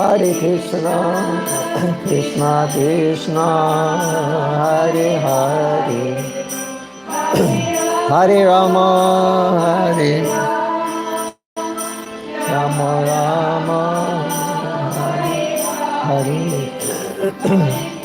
Hare Krishna, Krishna Krishna, Hare Hare, Hare Rama, Hare Rama, Rama, Hare Hare.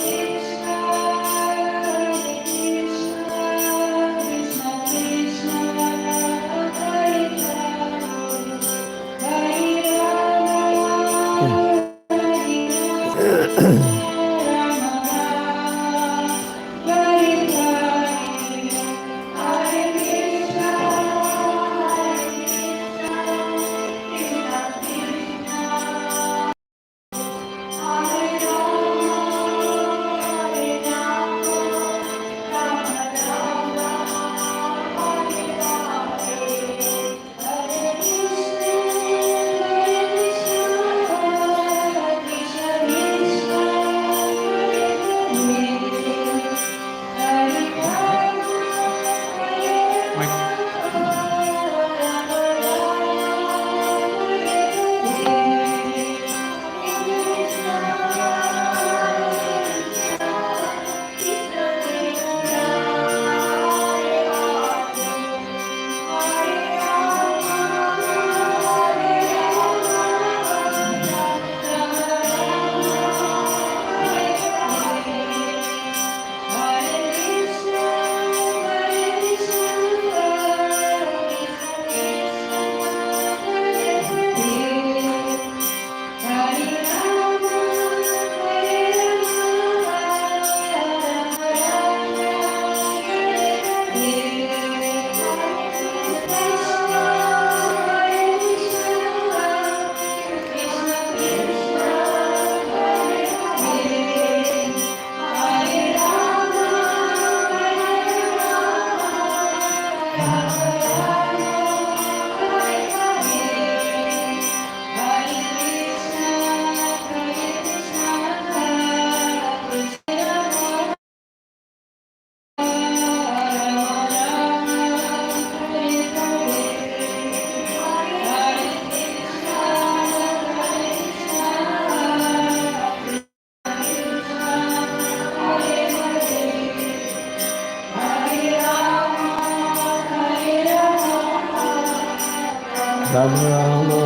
Ram Rama,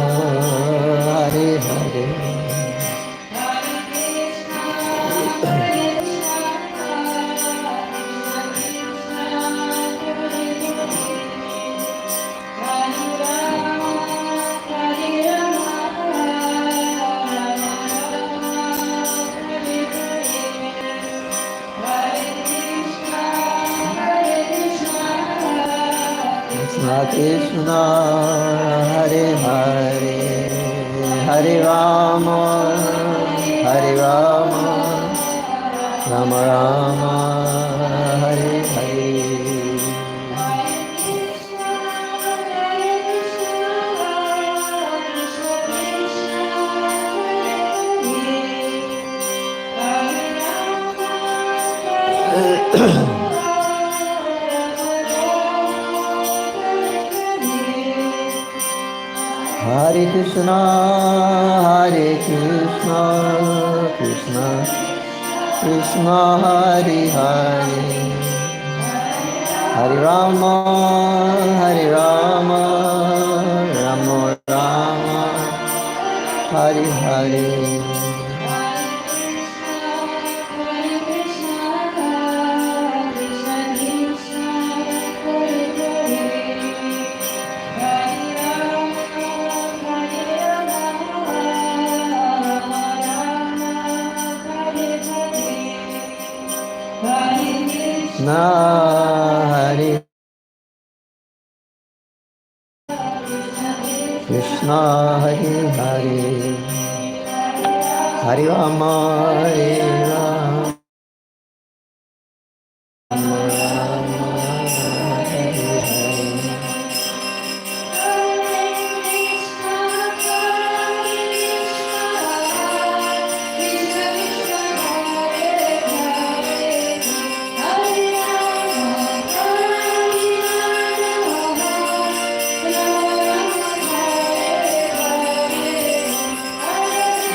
Hare Hare, Krishna Krishna, Hare Hare, Hare Rama, Hare Rama, Rama Rama, Hare Hare. Hare Krishna, Hare Krishna, Krishna Krishna, Hare Hare, Hare Rama, Hare Rama, Rama Rama, Hare Hare. Hare Krishna, Hare Hare, Hare Rama, Hare Rama, Rama Rama, Hare Hare.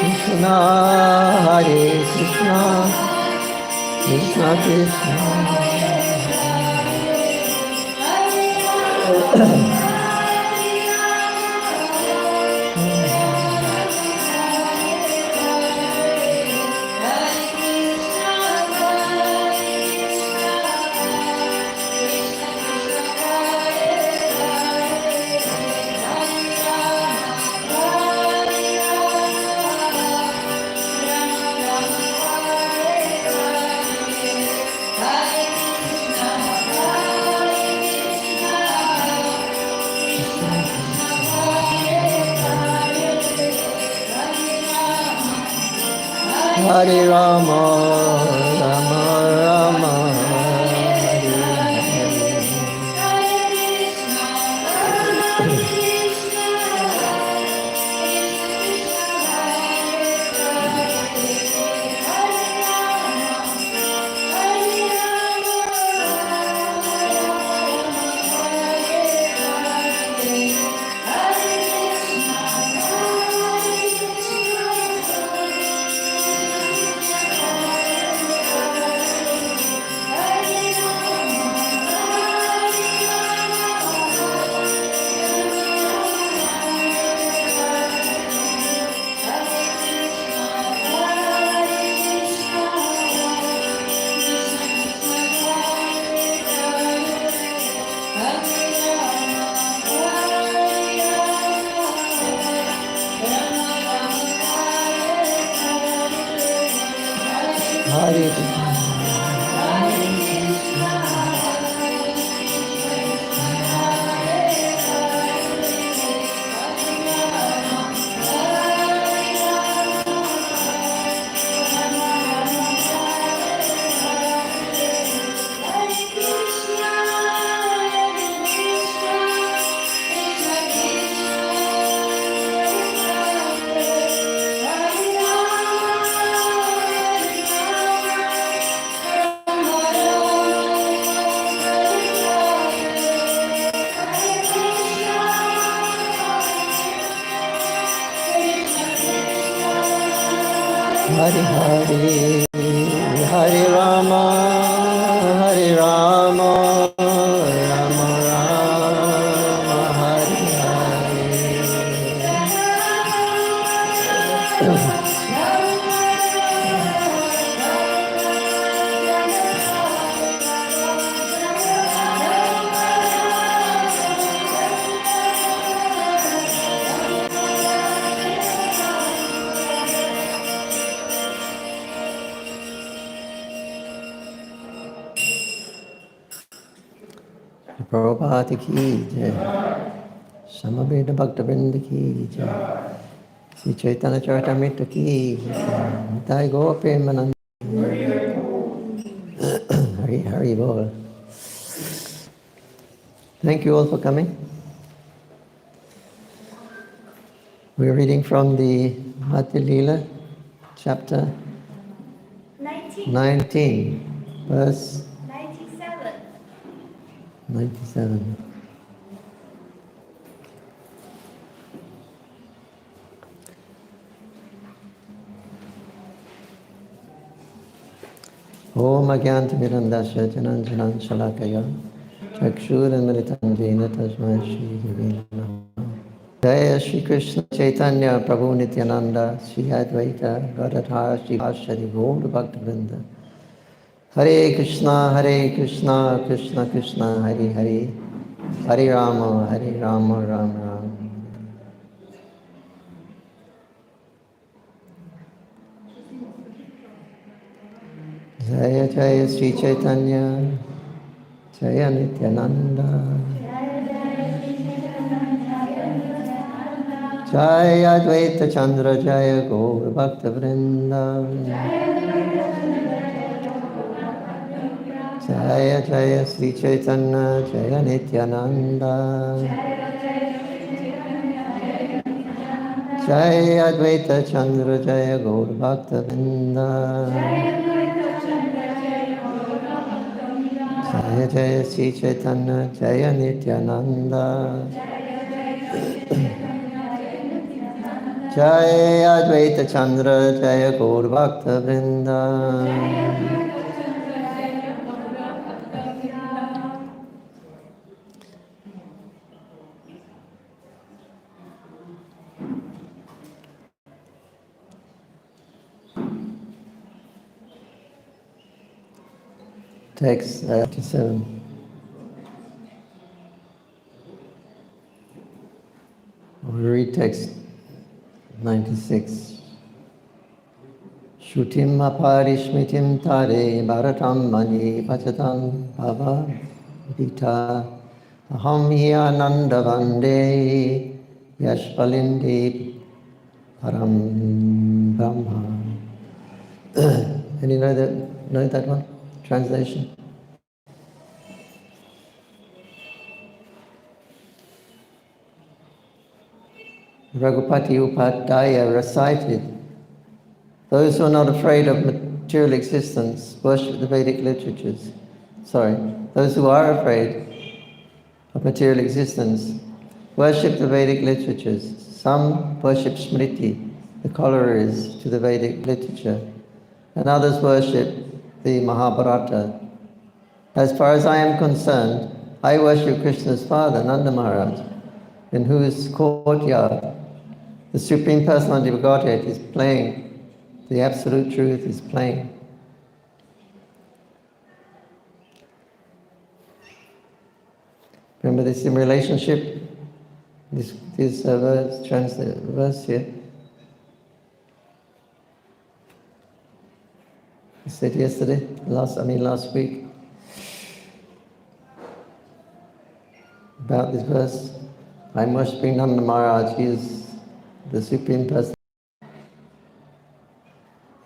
Krishna Hare Krishna, Krishna Krishna. Hare Rama, Rama Rama, Hare Hare Hare, Hare Rama, Hare Rama, Rama Rama, Hare Hare. Prabhupada ki jai, Samaveda Bhaktivinoda ki jai, Sri Caitanya Caritamrita ki jai, Nitai Gaur Premanand, Hari Hari Bol. Thank you all for coming. We're reading from the Bhakti Leela, chapter 19, verse 97. Om Agyantamirandasya Jananjanan Shalakaya Chakshuranmritam Jena Tasmai Shri Gurave Namaha. Jaya Shri Krishna Chaitanya Prabhu Nityananda Shri Advaita Gadadhar Shri Vashari Gaur Bhaktivinoda. Hare Krishna Krishna Krishna Hare Hare, Hare Rama Rama Rama. Jaya Jaya Sri Caitanya Jaya Nityananda Jaya Advaita Chandra Jaya Gaur Bhakta Vrinda Jaya Jaya Sri Caitanya Jaya Nityananda Jaya Advaita Chandra Jaya Gaur Bhakta Vrinda Jaya Jaya Sri Caitanya Jaya Nityananda Jai Advaita Chandra Jaya Gaur Bhakta Vrinda. Text 57. We read text 96. Shrutim aparishmitim tare bharatam mani pachatam bhava vita aham hi ananda vande yashpalindi param brahma. Any know that one? Translation? Raghupati Upadhyaya recited, those who are not afraid of material existence worship the Vedic literatures. Those who are afraid of material existence worship the Vedic literatures. Some worship Smriti, the corollaries to the Vedic literature, and others worship the Mahabharata. As far as I am concerned, I worship Krishna's father, Nanda Maharaj, in whose courtyard the Supreme Personality of Godhead is playing. The Absolute Truth is playing. Remember this in relationship? This verse here. I said yesterday, last week, about this verse. I'm worshipping Nanda Maharaj. He is the Supreme Person.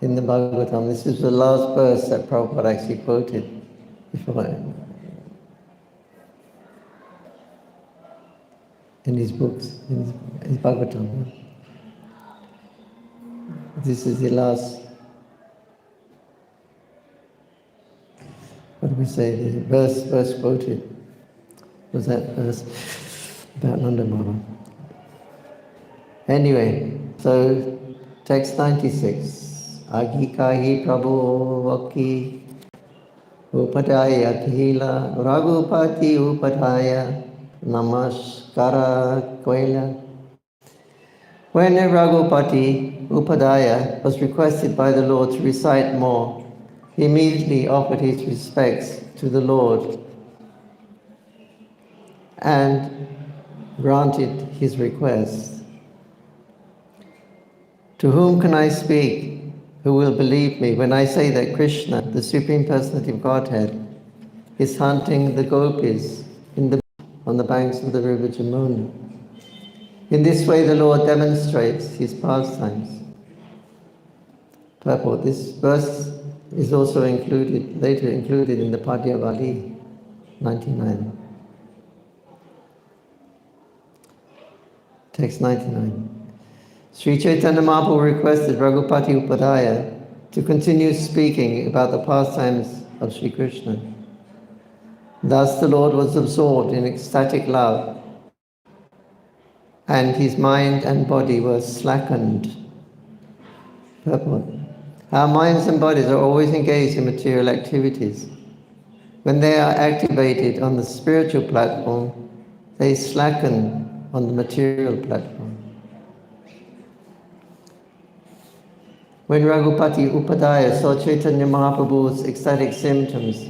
In the Bhagavatam, this is the last verse that Prabhupada actually quoted before in his books, in his Bhagavatam. This is the last, what do we say, the verse quoted was that verse about Nanda Maharaj. Anyway, so text 96. Agikahi Prabhu Vaki Upadaya Khila Raghupati Upadaya Namaskara Koila. When Raghupati Upadaya was requested by the Lord to recite more, he immediately offered his respects to the Lord and granted his request. To whom can I speak? Who will believe me when I say that Krishna, the Supreme Personality of Godhead, is hunting the gopis on the banks of the river Jamuna? In this way, the Lord demonstrates his pastimes. Purport. This verse is also later included in the Padyavali 99. Text 99. Sri Caitanya Mahaprabhu requested Raghupati Upadhyaya to continue speaking about the pastimes of Sri Krishna. Thus the Lord was absorbed in ecstatic love, and his mind and body were slackened. Purport. Our minds and bodies are always engaged in material activities. When they are activated on the spiritual platform, they slacken on the material platform. When Raghupati Upadhyaya saw Chaitanya Mahaprabhu's ecstatic symptoms,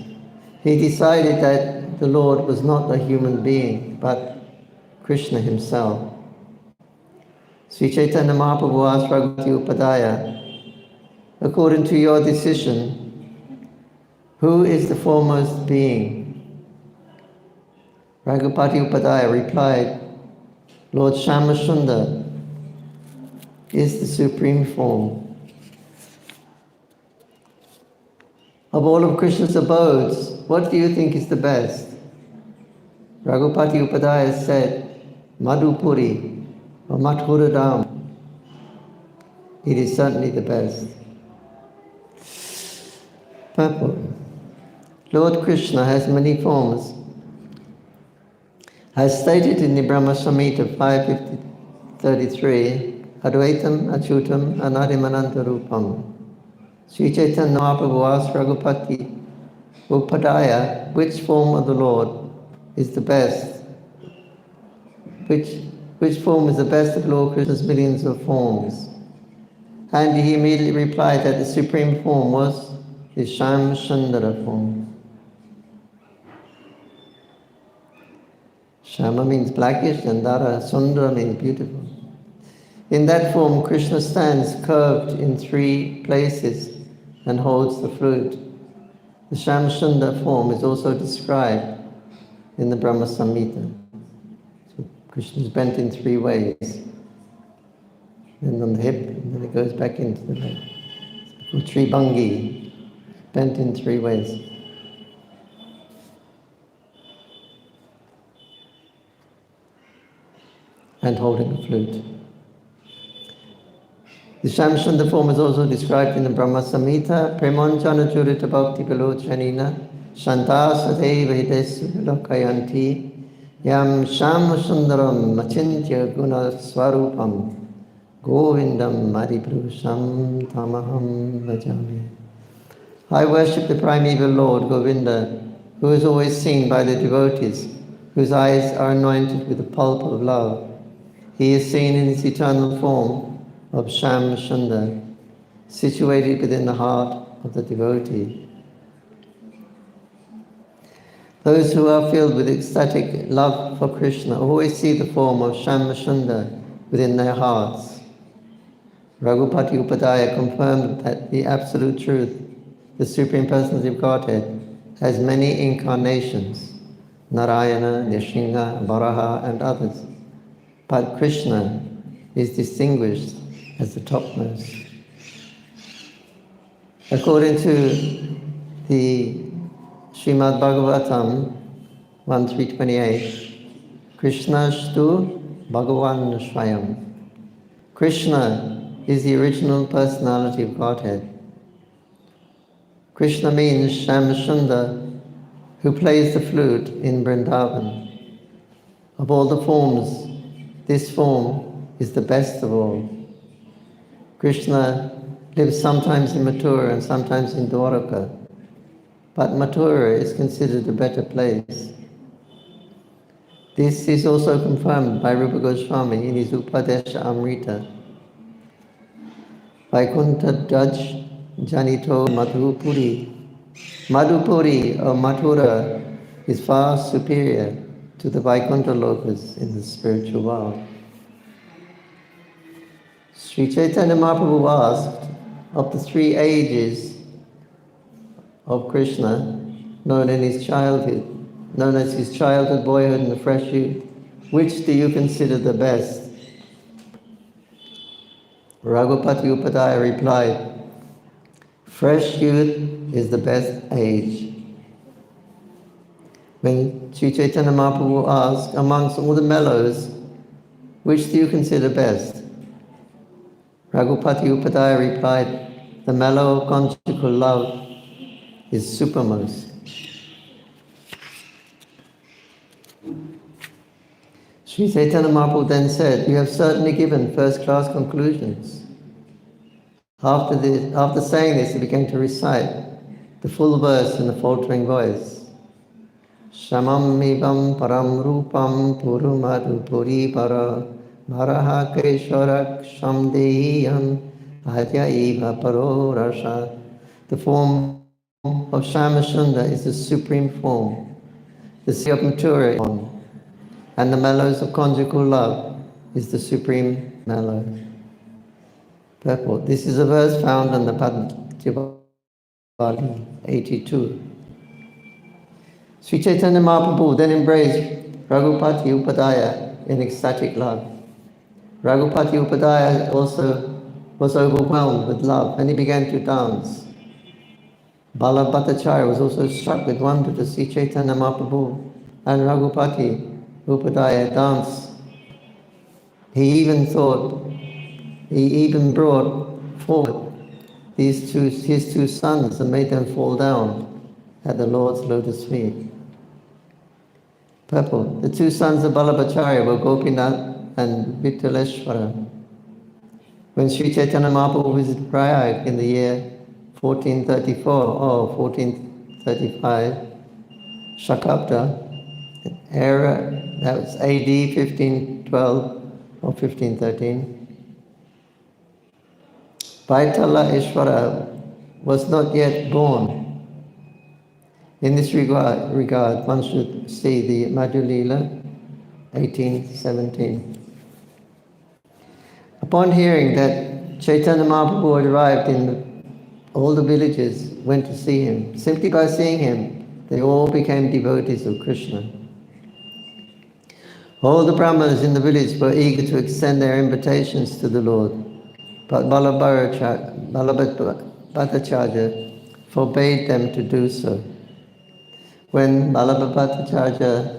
he decided that the Lord was not a human being, but Krishna himself. Sri Caitanya Mahaprabhu asked Raghupati Upadhyaya, according to your decision, who is the foremost being? Raghupati Upadhyaya replied, Lord Shamashunda is the supreme form. Of all of Krishna's abodes, what do you think is the best? Raghupati Upadhyaya said, Madhupuri or Mathuradam. It is certainly the best. Purport. Lord Krishna has many forms. As stated in the Brahma Samhita 5.33, Advaitam Achutam Anadimanantarupam. Sri Caitanya Mahaprabhu asked Raghupati Upadaya, which form of the Lord is the best? Which form is the best of Lord Krishna's millions of forms? And he immediately replied that the supreme form was the Sham Sundara form. Shama means blackish and Dara Sundara means beautiful. In that form, Krishna stands curved in three places and holds the flute. The Sham Sundara form is also described in the Brahma Samhita. So Krishna is bent in three ways. And on the hip, and then it goes back into the leg. It's called Tribhangi, bent in three ways. And holding a flute. The Shamsundara form is also described in the Brahma Samhita. Premanjana Jurita Bhakti Vilochanina Shanta Sadeva Hidesu Lokayanti Yam Shamsundaram Machintya Guna Swarupam Govindam Maribrusham Tamaham Bhajami. I worship the primeval Lord Govinda, who is always seen by the devotees, whose eyes are anointed with the pulp of love. He is seen in his eternal form of Sham Sundar, situated within the heart of the devotee. Those who are filled with ecstatic love for Krishna always see the form of Sham Sundar within their hearts. Raghupati Upadaya confirmed that the absolute truth, the Supreme Personality of Godhead, has many incarnations, Narayana, Nrsimha, Varaha, and others. But Krishna is distinguished as the topmost. According to the Srimad Bhagavatam 1.3.28, Krishna Shtu Bhagavan Swayam. Krishna is the original personality of Godhead. Krishna means Shamsundar, who plays the flute in Vrindavan. Of all the forms, this form is the best of all. Krishna lives sometimes in Mathura and sometimes in Dwaraka, but Mathura is considered a better place. This is also confirmed by Rupa Goswami in his Upadesha Amrita. Vaikuntha Daj Janito Madhupuri. Madhupuri or Mathura is far superior to the Vaikuntha lokas in the spiritual world. Sri Caitanya Mahaprabhu asked, of the three ages of Krishna, known as his childhood, boyhood, and the fresh youth, which do you consider the best? Raghupati Upadaya replied, fresh youth is the best age. When Sri Caitanya Mahaprabhu asked, amongst all the mellows, which do you consider best? Raghupati Upadaya replied, the mellow of conjugal love is supermost. Sri Caitanya Mahaprabhu then said, you have certainly given first-class conclusions. After saying this, he began to recite the full verse in a faltering voice. Shamam mivam param rupam purumadu puri para Maraha Kesharak Shamdehiyam Adyaiva Paro Rasha. The form of Shamashunda is the supreme form, the sea of Mathura, and the mellows of conjugal love is the supreme mellow. Purport. This is a verse found in the Padma 82. Sri Caitanya Mahaprabhu then embraced Raghupati Upadaya in ecstatic love. Raghupati Upadaya also was overwhelmed with love and he began to dance. Bala Bhattacharya was also struck with wonder to see Chaitanya Mahaprabhu and Raghupati Upadaya dance. He even brought forward his two sons and made them fall down at the Lord's lotus feet. Purport. The two sons of Ballabhacharya were Gopinath and Vittaleshwara. When Sri Caitanya Mahaprabhu visited Prayag in the year 1434 or 1435, Shakabda, era, that was AD 1512 or 1513, Vaitala Ishvara was not yet born. In this regard, one should see the Madhulila 1817. Upon hearing that Chaitanya Mahaprabhu had arrived in all the villages went to see him. Simply by seeing him, they all became devotees of Krishna. All the Brahmanas in the village were eager to extend their invitations to the Lord, but Balabhatacharya forbade them to do so. When Balabhatacharya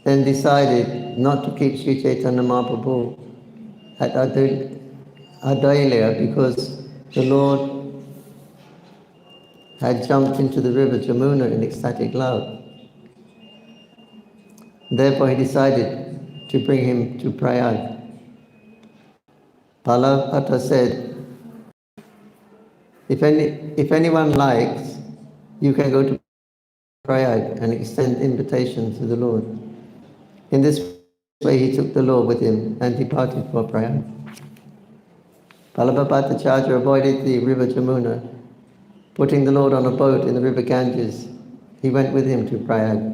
then decided not to keep Sri Caitanya Mahaprabhu at Adailya because the Lord had jumped into the river Jamuna in ecstatic love. Therefore he decided to bring him to Prayag. Balabhata said, if anyone likes, you can go to Prayag and extend invitation to the Lord. In this way he took the Lord with him and departed for Prayag. Balabhatacharya avoided the river Jamuna, putting the Lord on a boat in the river Ganges. He went with him to Prayag.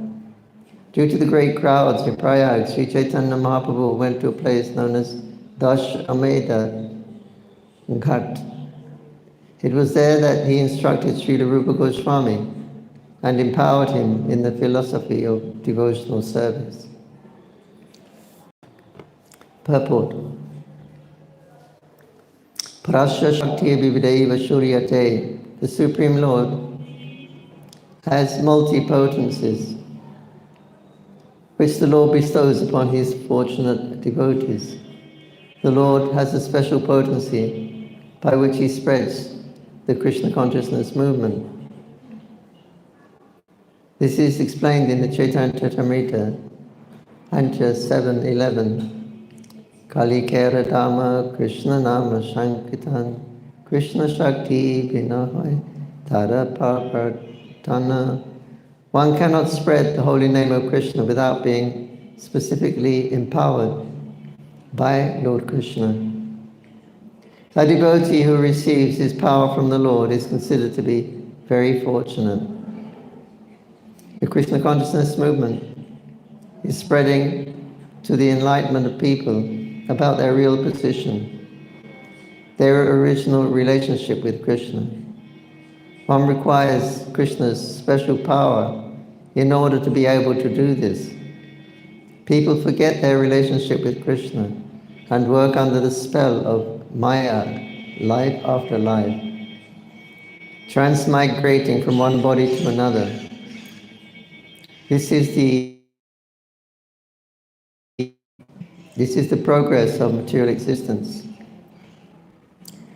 Due to the great crowds in Prayag, Sri Caitanya Mahaprabhu went to a place known as Dashameda Ghat. It was there that he instructed Srila Rupa Goswami and empowered him in the philosophy of devotional service. Purport. Parasya Shakti Vivideva Shuryate, the Supreme Lord, has multi-potencies, which the Lord bestows upon his fortunate devotees. The Lord has a special potency by which he spreads the Krishna consciousness movement. This is explained in the Chaitanya Caritamrita, Ancha 7:11. Kali Kera Dhamma Krishna Nama Sankirtan Krishna Shakti Vinahai Tara Parpartana. One cannot spread the holy name of Krishna without being specifically empowered by Lord Krishna. A devotee who receives his power from the Lord is considered to be very fortunate. The Krishna consciousness movement is spreading to the enlightenment of people about their real position, their original relationship with Krishna. One requires Krishna's special power in order to be able to do this. People forget their relationship with Krishna and work under the spell of Maya, life after life, transmigrating from one body to another. This is the progress of material existence.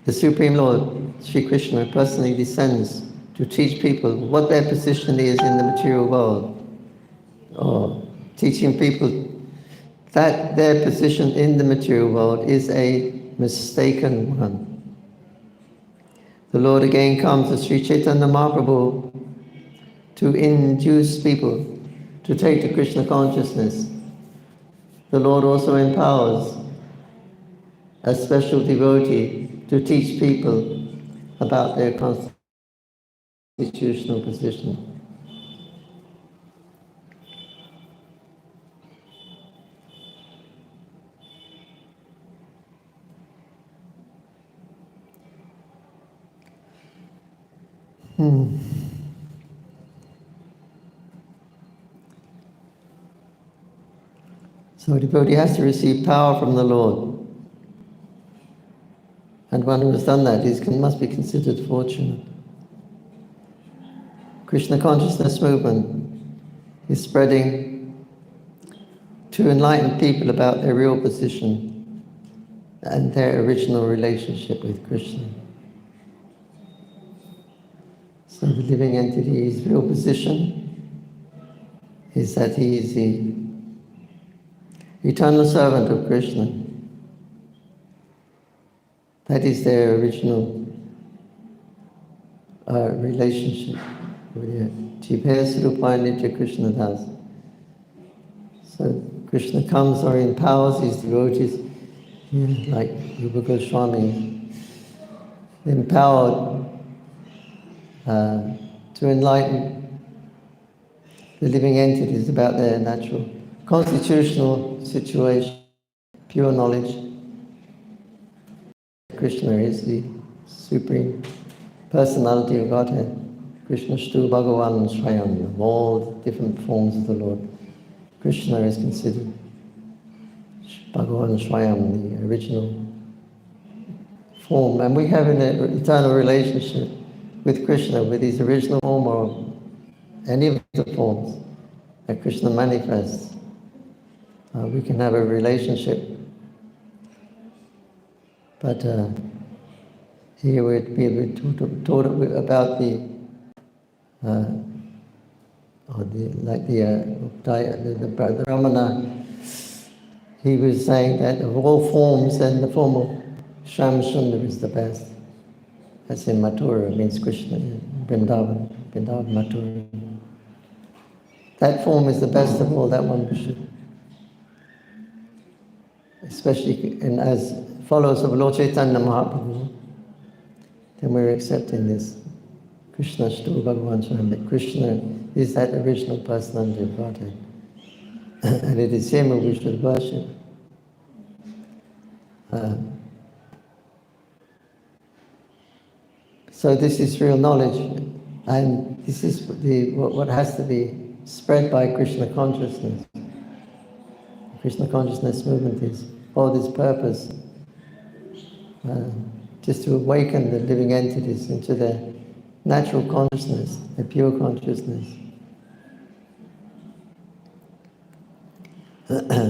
The Supreme Lord, Sri Krishna, personally descends to teach people what their position is in the material world, or teaching people that their position in the material world is a mistaken one. The Lord again comes as Sri Caitanya Mahaprabhu to induce people to take to Krishna consciousness. The Lord also empowers a special devotee to teach people about their constitutional position. So a devotee has to receive power from the Lord. And one who has done that must be considered fortunate. Krishna consciousness movement is spreading to enlighten people about their real position and their original relationship with Krishna. So the living entity's real position is that he is the eternal servant of Krishna, That is their original relationship with you. Jipaya Srupaya Nitya Krishna Das. So Krishna comes or empowers his devotees, like Rupa Goswami, empowered to enlighten the living entities about their natural constitutional situation, pure knowledge. Krishna is the Supreme Personality of Godhead. Krishna Shtu Bhagavan Swayam, all different forms of the Lord. Krishna is considered Bhagavan Swayam, the original form. And we have an eternal relationship with Krishna, with his original form or any of the forms that Krishna manifests. We can have a relationship. But here we're taught about the Ramana. He was saying that of all forms, then the form of Sham Sundar is the best. That's in Mathura, it means Krishna, Vrindavan, Mathura. That form is the best of all, that one we should, especially as followers of Lord Chaitanya Mahaprabhu, then we're accepting this Krishna Shtu Bhagavan Swayam, that Krishna is that original personality of Godhead. And it is him who we should worship. So this is real knowledge, and this is what has to be spread by Krishna consciousness. Krishna consciousness movement is for this purpose, just to awaken the living entities into their natural consciousness, their pure consciousness.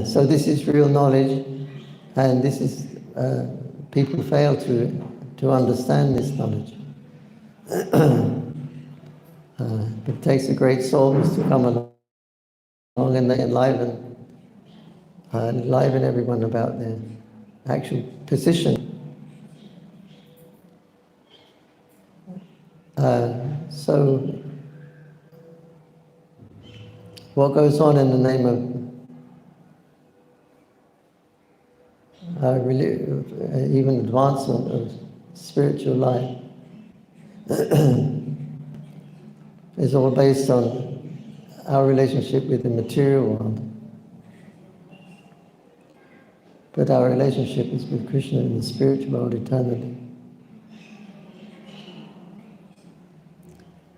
So this is real knowledge, and this is people fail to understand this knowledge. It takes a great soul to come along and enliven everyone about their actual position. So what goes on in the name of even advancement of spiritual life is all based on our relationship with the material world. But our relationship is with Krishna in the spiritual world eternally.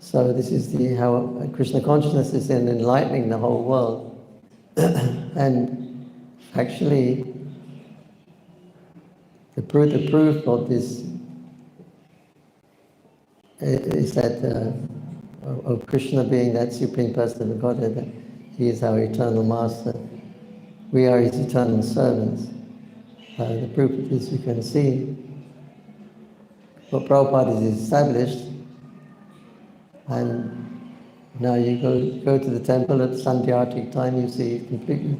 So this is how Krishna consciousness is in enlightening the whole world. And actually, the proof of this is that of Krishna being that Supreme Person of Godhead, that he is our eternal Master. We are his eternal servants. The proof of this you can see. What Prabhupada is established, and now you go to the temple at Sandhyartik time, you see it completely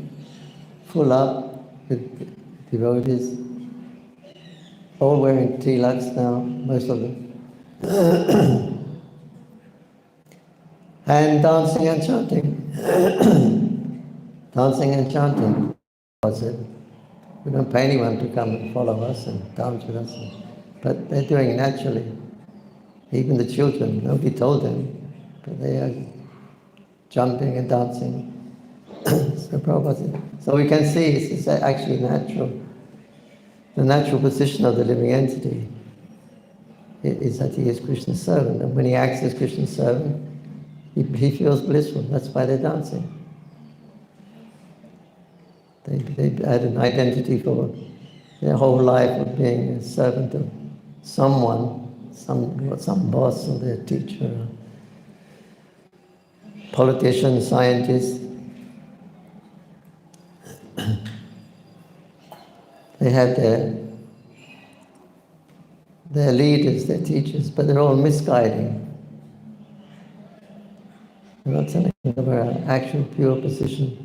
full up with devotees, all wearing tilaks now, most of them. And dancing and chanting. Dancing and chanting. That's it. We don't pay anyone to come and follow us and dance with us. But they're doing it naturally. Even the children, nobody told them, but they are jumping and dancing. So we can see it's actually natural. The natural position of the living entity is that he is Krishna's servant. And when he acts as Krishna's servant, he feels blissful. That's why they're dancing. They had an identity for their whole life of being a servant of someone, some boss or their teacher, politician, scientist. They have their leaders, their teachers, but they're all misguiding. They're not telling them our actual pure position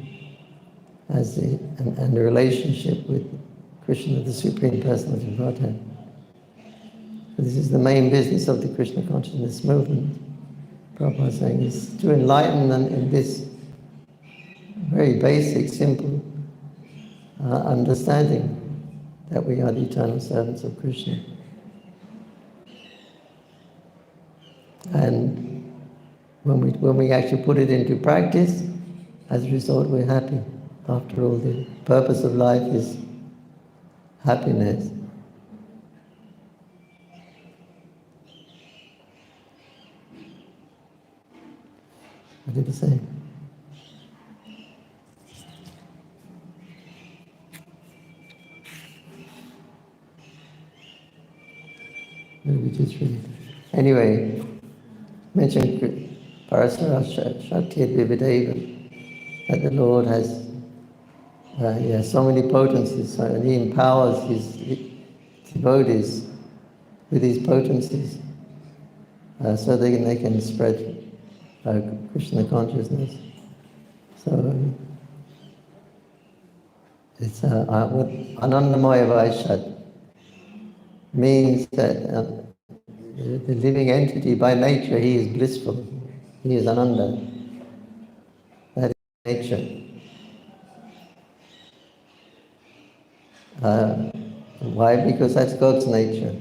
and the relationship with Krishna, the Supreme Personality of Godhead. This is the main business of the Krishna consciousness movement. Prabhupada is saying is to enlighten them in this very basic, simple understanding that we are the eternal servants of Krishna. And when we actually put it into practice, as a result, we're happy. After all, the purpose of life is happiness. What did he say? Maybe just read. Anyway, mentioned Parasara Shakti Vivideva, that the Lord has so many potencies, and He empowers His devotees with these potencies so they can spread Krishna consciousness. So it's Anandamaya Vaishad means that the living entity by nature, he is blissful, he is Ananda. That is nature. Why? Because that's God's nature.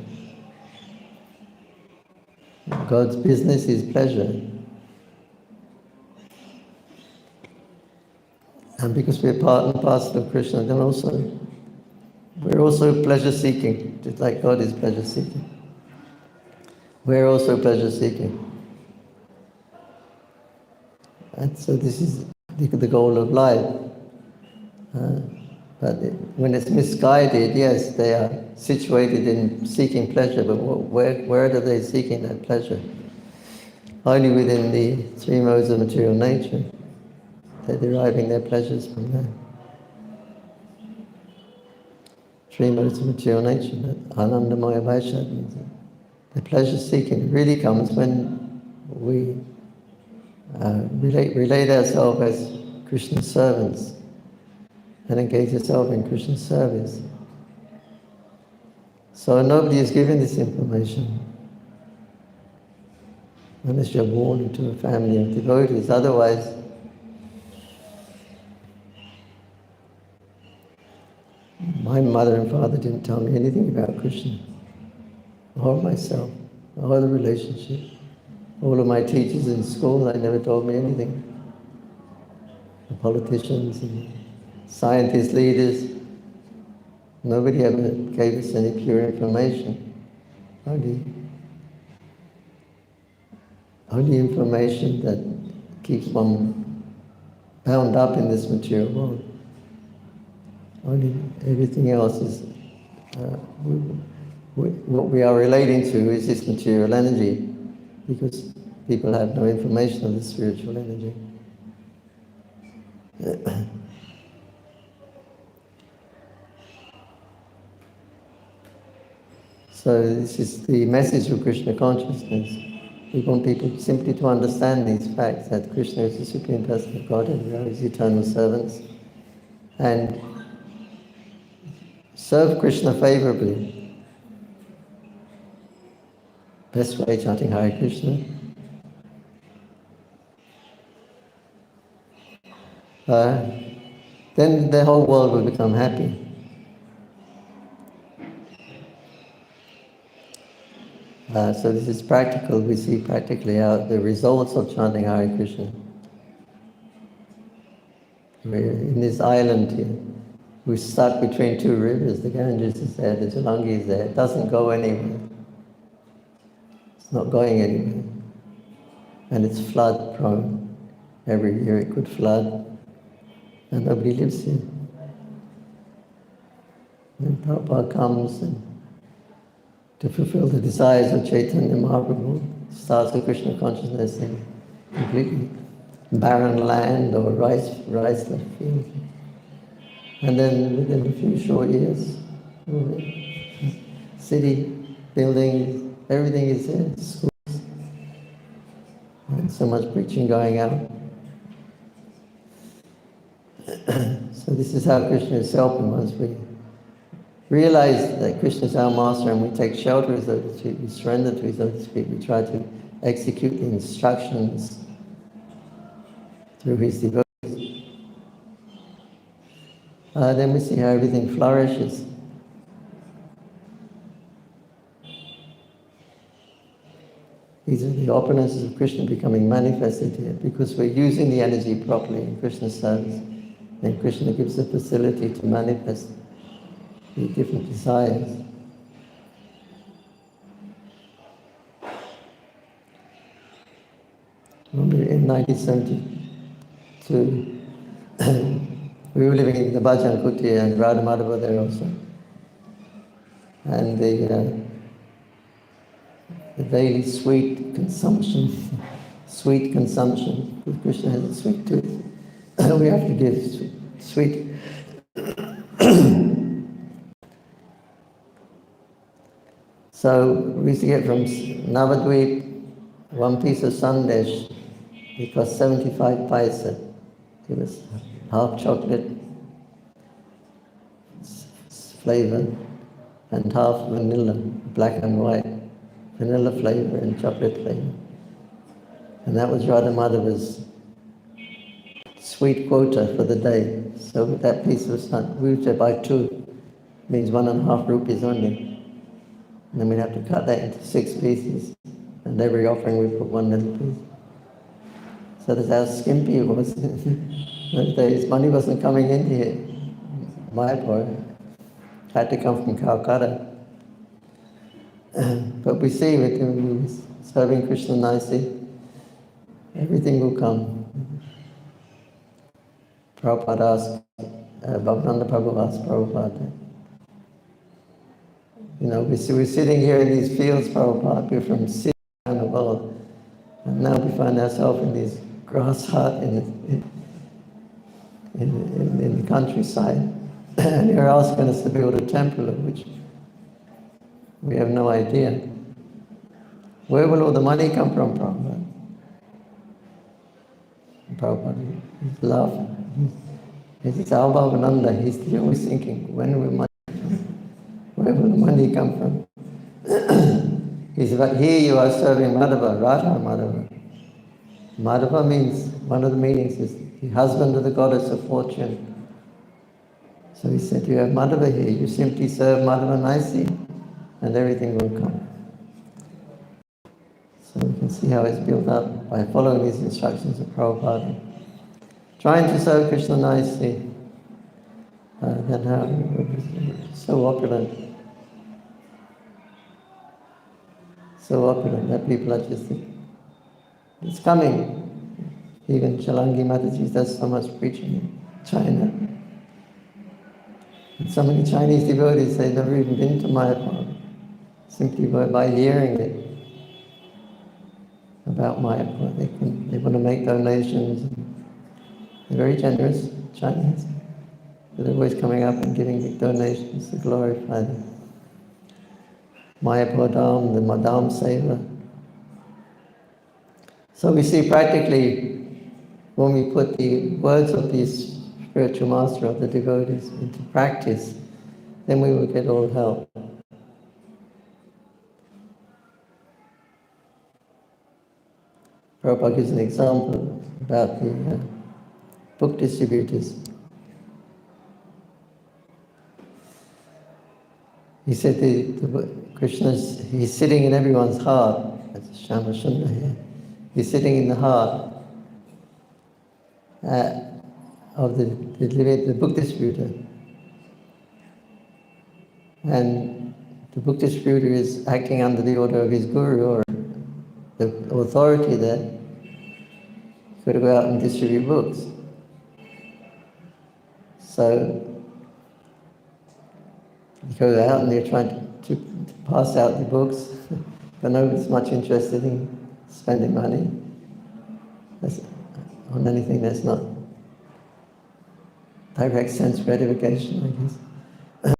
God's business is pleasure. And because we're part and parcel of Krishna, then we're also pleasure seeking, just like God is pleasure seeking. We're also pleasure seeking. And so this is the goal of life. But when it's misguided, yes, they are situated in seeking pleasure, but where are they seeking that pleasure? Only within the three modes of material nature. They're deriving their pleasures from that. Three modes of material nature, but Anandamaya Vaishad means that the pleasure seeking really comes when we relate ourselves as Krishna's servants and engage ourselves in Krishna's service. So nobody is given this information unless you're born into a family of devotees. Otherwise, my mother and father didn't tell me anything about Krishna, or myself, or the relationship. All of my teachers in school, they never told me anything. The politicians and scientist leaders, nobody ever gave us any pure information. Only information that keeps one bound up in this material world. Only everything else is what we are relating to is this material energy, because people have no information of the spiritual energy. So this is the message of Krishna consciousness. We want people simply to understand these facts, that Krishna is the Supreme Person of Godhead, we are His eternal servants, and serve Krishna favorably. Best way, chanting Hare Krishna. Then the whole world will become happy. So this is practical. We see practically how the results of chanting Hare Krishna. We're in this island here. We're stuck between two rivers. The Ganges is there, the Jalangi is there. It doesn't go anywhere. It's not going anywhere. And it's flood prone. Every year it could flood. And nobody lives here. And Prabhupada comes and to fulfill the desires of Chaitanya Mahaprabhu, starts the Krishna consciousness in completely barren land or rice-left field. And then within a few short years, city, buildings, everything is there, schools, and so much preaching going out. So this is how Krishna is helping once we realize that Krishna is our master and we take shelter, so to speak, we surrender to him, so to speak, we try to execute the instructions through his devotees. Then we see how everything flourishes. These are the opulences of Krishna becoming manifested here because we're using the energy properly in Krishna's service. Then Krishna gives the facility to manifest the different desires. In 1972, we were living in the Bhajan Kutia and Radha Madhava there also. And the daily sweet consumption, because Krishna has a sweet tooth, we have to give sweet. So we used to get from Navadvip one piece of sandesh. It cost 75 paisa. It was half chocolate flavor and half vanilla, black and white. Vanilla flavor and chocolate flavor. And that was Radha Madhava's sweet quota for the day. So that piece was we used to buy two, means 1.5 rupees only. And then we'd have to cut that into 6 pieces. And every offering we put one little piece. So that's how skimpy it was. Those days money wasn't coming in here. Mayapur had to come from Calcutta. But we see with him serving Krishna nicely, everything will come. Prabhupada asked, Bhavananda Prabhu asked Prabhupada, we're sitting here in these fields, Prabhupada, we're from city around the world, and now we find ourselves in this grass hut in the countryside, and you're asking us to build a temple, of which we have no idea. Where will all the money come from, Prabhupada? Prabhupada, he's laughing. He's our Bhavananda. He's always thinking, where will the money come from? He said, but here you are serving Madhava, Radha Madhava. Madhava means, one of the meanings is the husband of the goddess of fortune. So he said, you have Madhava here. You simply serve Madhava nicely, and everything will come. So we can see how it's built up by following these instructions of Prabhupada. Trying to serve Krishna nicely, then how so opulent. So opulent that people are just thinking, it's coming. Even Chalangi Mataji does so much preaching in China. And so many Chinese devotees, they've never even been to Mayapur, simply by hearing it about Mayapur. They want to make donations. They're very generous, Chinese. They're always coming up and giving big donations to glorify the Mayapur Dham, the Madam Seva. So we see practically when we put the words of these spiritual master of the devotees into practice, then we will get all help. Prabhupada gives an example about the book distributors. He said Krishna's, he's sitting in everyone's heart. That's Shama Sundar here. He's sitting in the heart of the book distributor. And the book distributor is acting under the order of his guru or the authority there. He's got to go out and distribute books. So you go out and they're trying to pass out the books, but nobody's much interested in spending money on anything that's not direct sense gratification, I guess.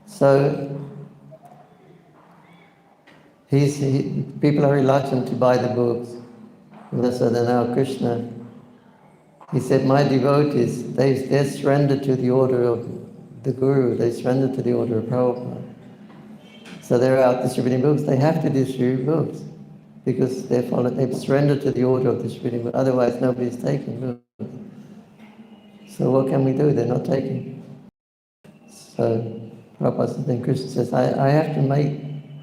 So people are reluctant to buy the books. So then now Krishna, he said, my devotees, they're surrendered to the order of the Guru, they surrender to the order of Prabhupada. So they're out distributing books. They have to distribute books because they've surrendered to the order of distributing books. Otherwise, nobody's taking books. So what can we do? They're not taking. So Prabhupada, then Krishna says, I have to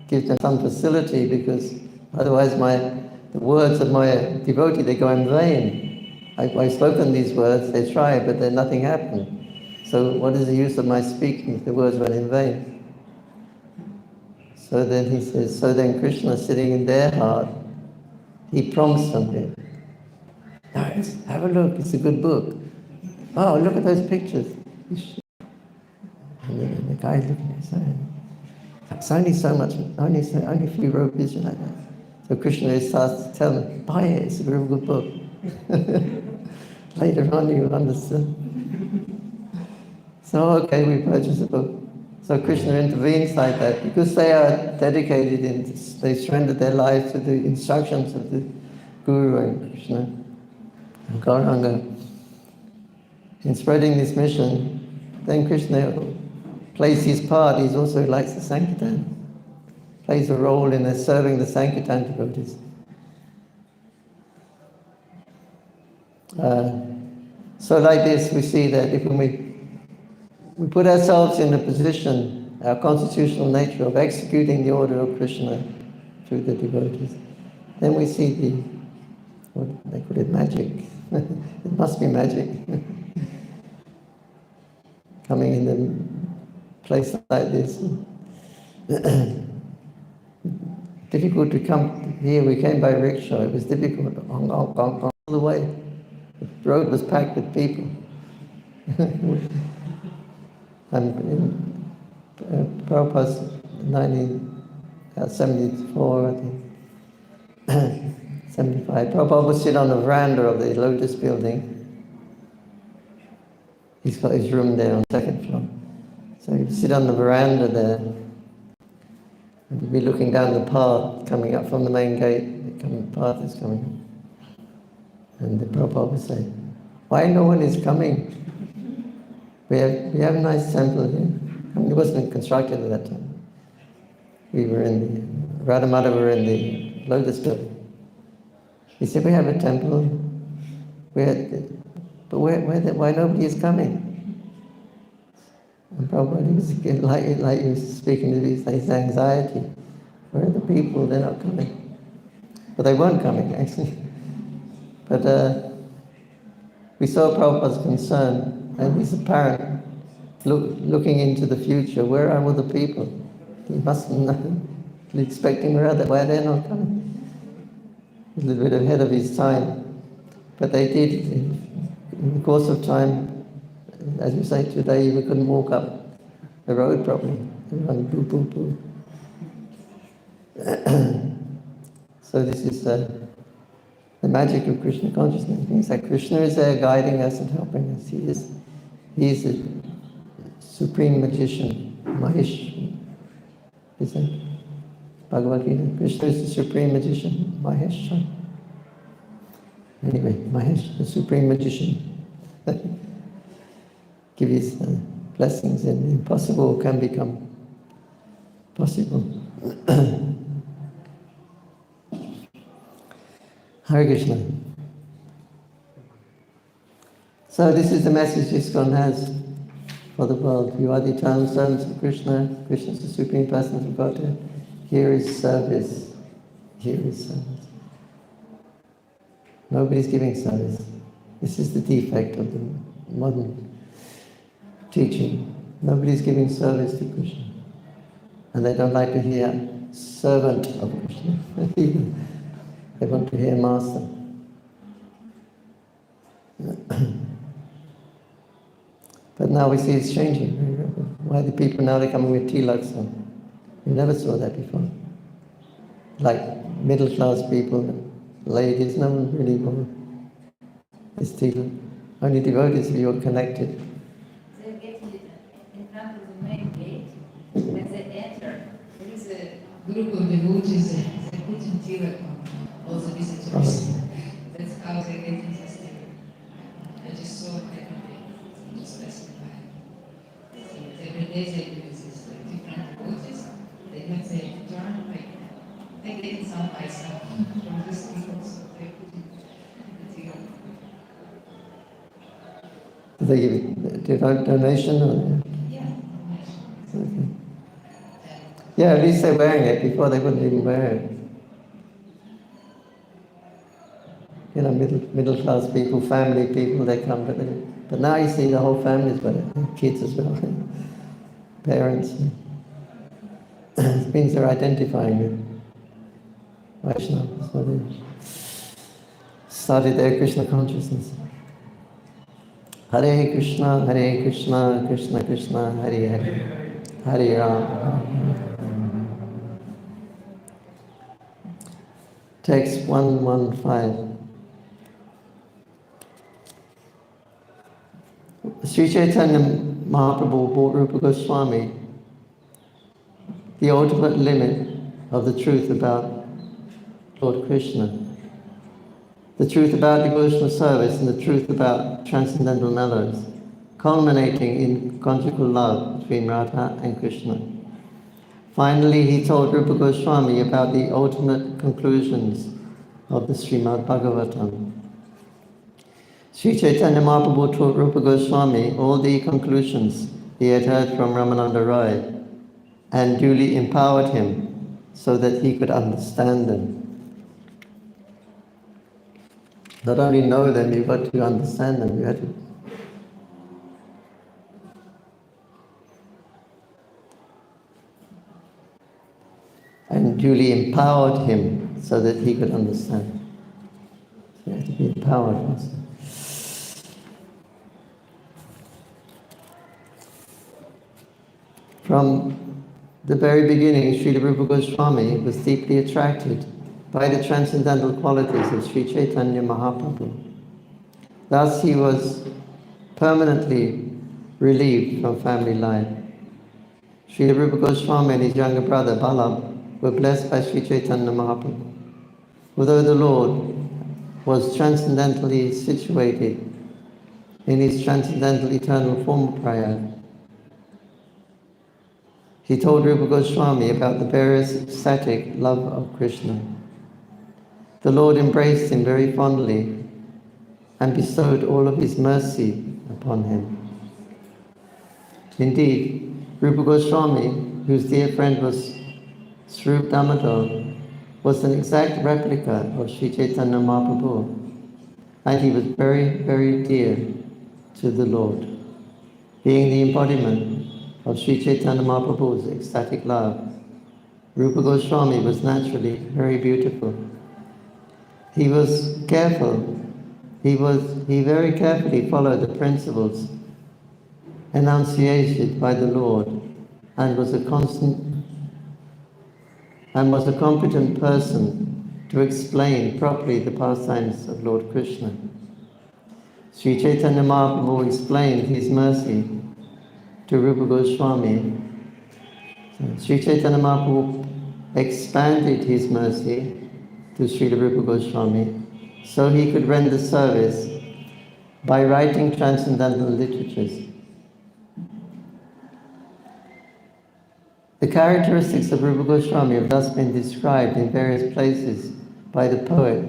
give them some facility because otherwise the words of my devotee, they go in vain. I've spoken these words, they try, but then nothing happened. So what is the use of my speaking if the words went in vain? So then he says, so then Krishna sitting in their heart, he prompts them. Nice, have a look, it's a good book. Oh, look at those pictures. And then the guy's looking at saying, it's only so much, only a few rupees like that. So Krishna starts to tell them, buy it, it's a very good book. Later on you'll understand. So okay, we purchase a book. So Krishna intervenes like that because they are dedicated they surrendered their lives to the instructions of the Guru and Krishna and Gauranga. In spreading this mission, then Krishna plays his part. He also likes the Sankirtan, plays a role in serving the Sankirtan devotees. So like this, we see that if we put ourselves in a position, our constitutional nature of executing the order of Krishna through the devotees, then we see what they call it, magic. It must be magic. Coming in a place like this. Difficult to come here. We came by rickshaw. It was difficult all the way. The road was packed with people. And in Prabhupada's 1974, I think, 75, Prabhupada would sit on the veranda of the Lotus building. He's got his room there on the second floor. So he'd sit on the veranda there, and he'd be looking down the path coming up from the main gate. The path is coming up. And the Prabhupada would say, why no one is coming? We have a nice temple here. I mean, it wasn't constructed at that time. We were in Radhamada were in the Lotus building. He said, we have a temple. But why nobody is coming? And Prabhupada was like he was speaking to his anxiety. Where are the people? They're not coming. But they weren't coming, actually. But we saw Prabhupada's concern. And he's apparent, looking into the future. Where are all the people? He must know. He's expecting why they're not coming. He's a little bit ahead of his time. But they did, in the course of time, as you say today, we couldn't walk up the road properly. Everyone boo, boo, boo. So this is the magic of Krishna consciousness. It means that Krishna is there guiding us and helping us. He is the supreme magician, Mahesh. Is it? Bhagavad Gita. Krishna is the supreme magician, Mahesh. Anyway, Mahesh, the supreme magician. Give his blessings and the impossible can become possible. Hare Krishna. So this is the message ISKCON has for the world. You are the eternal servants of Krishna. Krishna is the supreme person of Godhead. Here is service. Here is service. Nobody's giving service. This is the defect of the modern teaching. Nobody's giving service to Krishna. And they don't like to hear servant of Krishna. They want to hear master. But now we see it's changing. Why the people now they're coming with tilaks on? We never saw that before. Like middle class people, ladies, no one really wore this tilak. Only devotees who are connected. They're getting in front of the main gate. When they enter, there is a group of devotees. They put in tilak on all the visitors. That's how they get into the tilak. I just saw it every day. Just passing by. They give donation? Or? Yeah, Okay. Yeah, at least they're wearing it. Before they wouldn't even wear it. You know, middle class people, family people, they come, but now you see the whole family's got it, kids as well, parents. It means they're identifying with Vaishnava, so they started their Krishna consciousness. Hare Krishna, Krishna Krishna, Hare Hare, Hare Ram. Text 115. Sri Caitanya Mahaprabhu brought Rupa Goswami the ultimate limit of the truth about Lord Krishna, the truth about devotional service and the truth about transcendental mellows, culminating in conjugal love between Radha and Krishna. Finally, he told Rupa Goswami about the ultimate conclusions of the Srimad Bhagavatam. Sri Caitanya Mahaprabhu taught Rupa Goswami all the conclusions he had heard from Ramananda Rai and duly empowered him so that he could understand them. Not only know them, you've got to understand them. You have to. And duly empowered him so that he could understand. So you have to be empowered also. From the very beginning, Srila Rupa Goswami was deeply attracted by the transcendental qualities of Sri Caitanya Mahaprabhu. Thus, he was permanently relieved from family life. Srila Rupa Goswami and his younger brother Balav were blessed by Sri Caitanya Mahaprabhu. Although the Lord was transcendentally situated in his transcendental eternal form of prayer, he told Rupa Goswami about the various ecstatic love of Krishna. The Lord embraced him very fondly and bestowed all of his mercy upon him. Indeed, Rupa Goswami, whose dear friend was Swarup Damodar, was an exact replica of Sri Caitanya Mahaprabhu, and he was very, very dear to the Lord, being the embodiment of Sri Caitanya Mahaprabhu's ecstatic love. Rupa Goswami was naturally very beautiful. He was careful. He very carefully followed the principles enunciated by the Lord and was a competent person to explain properly the pastimes of Lord Krishna. Sri Caitanya Mahaprabhu explained his mercy to Rupa Goswami. Sri Caitanya Mahaprabhu expanded his mercy to Srila Rupa Goswami so he could render service by writing transcendental literatures. The characteristics of Rupa Goswami have thus been described in various places by the poet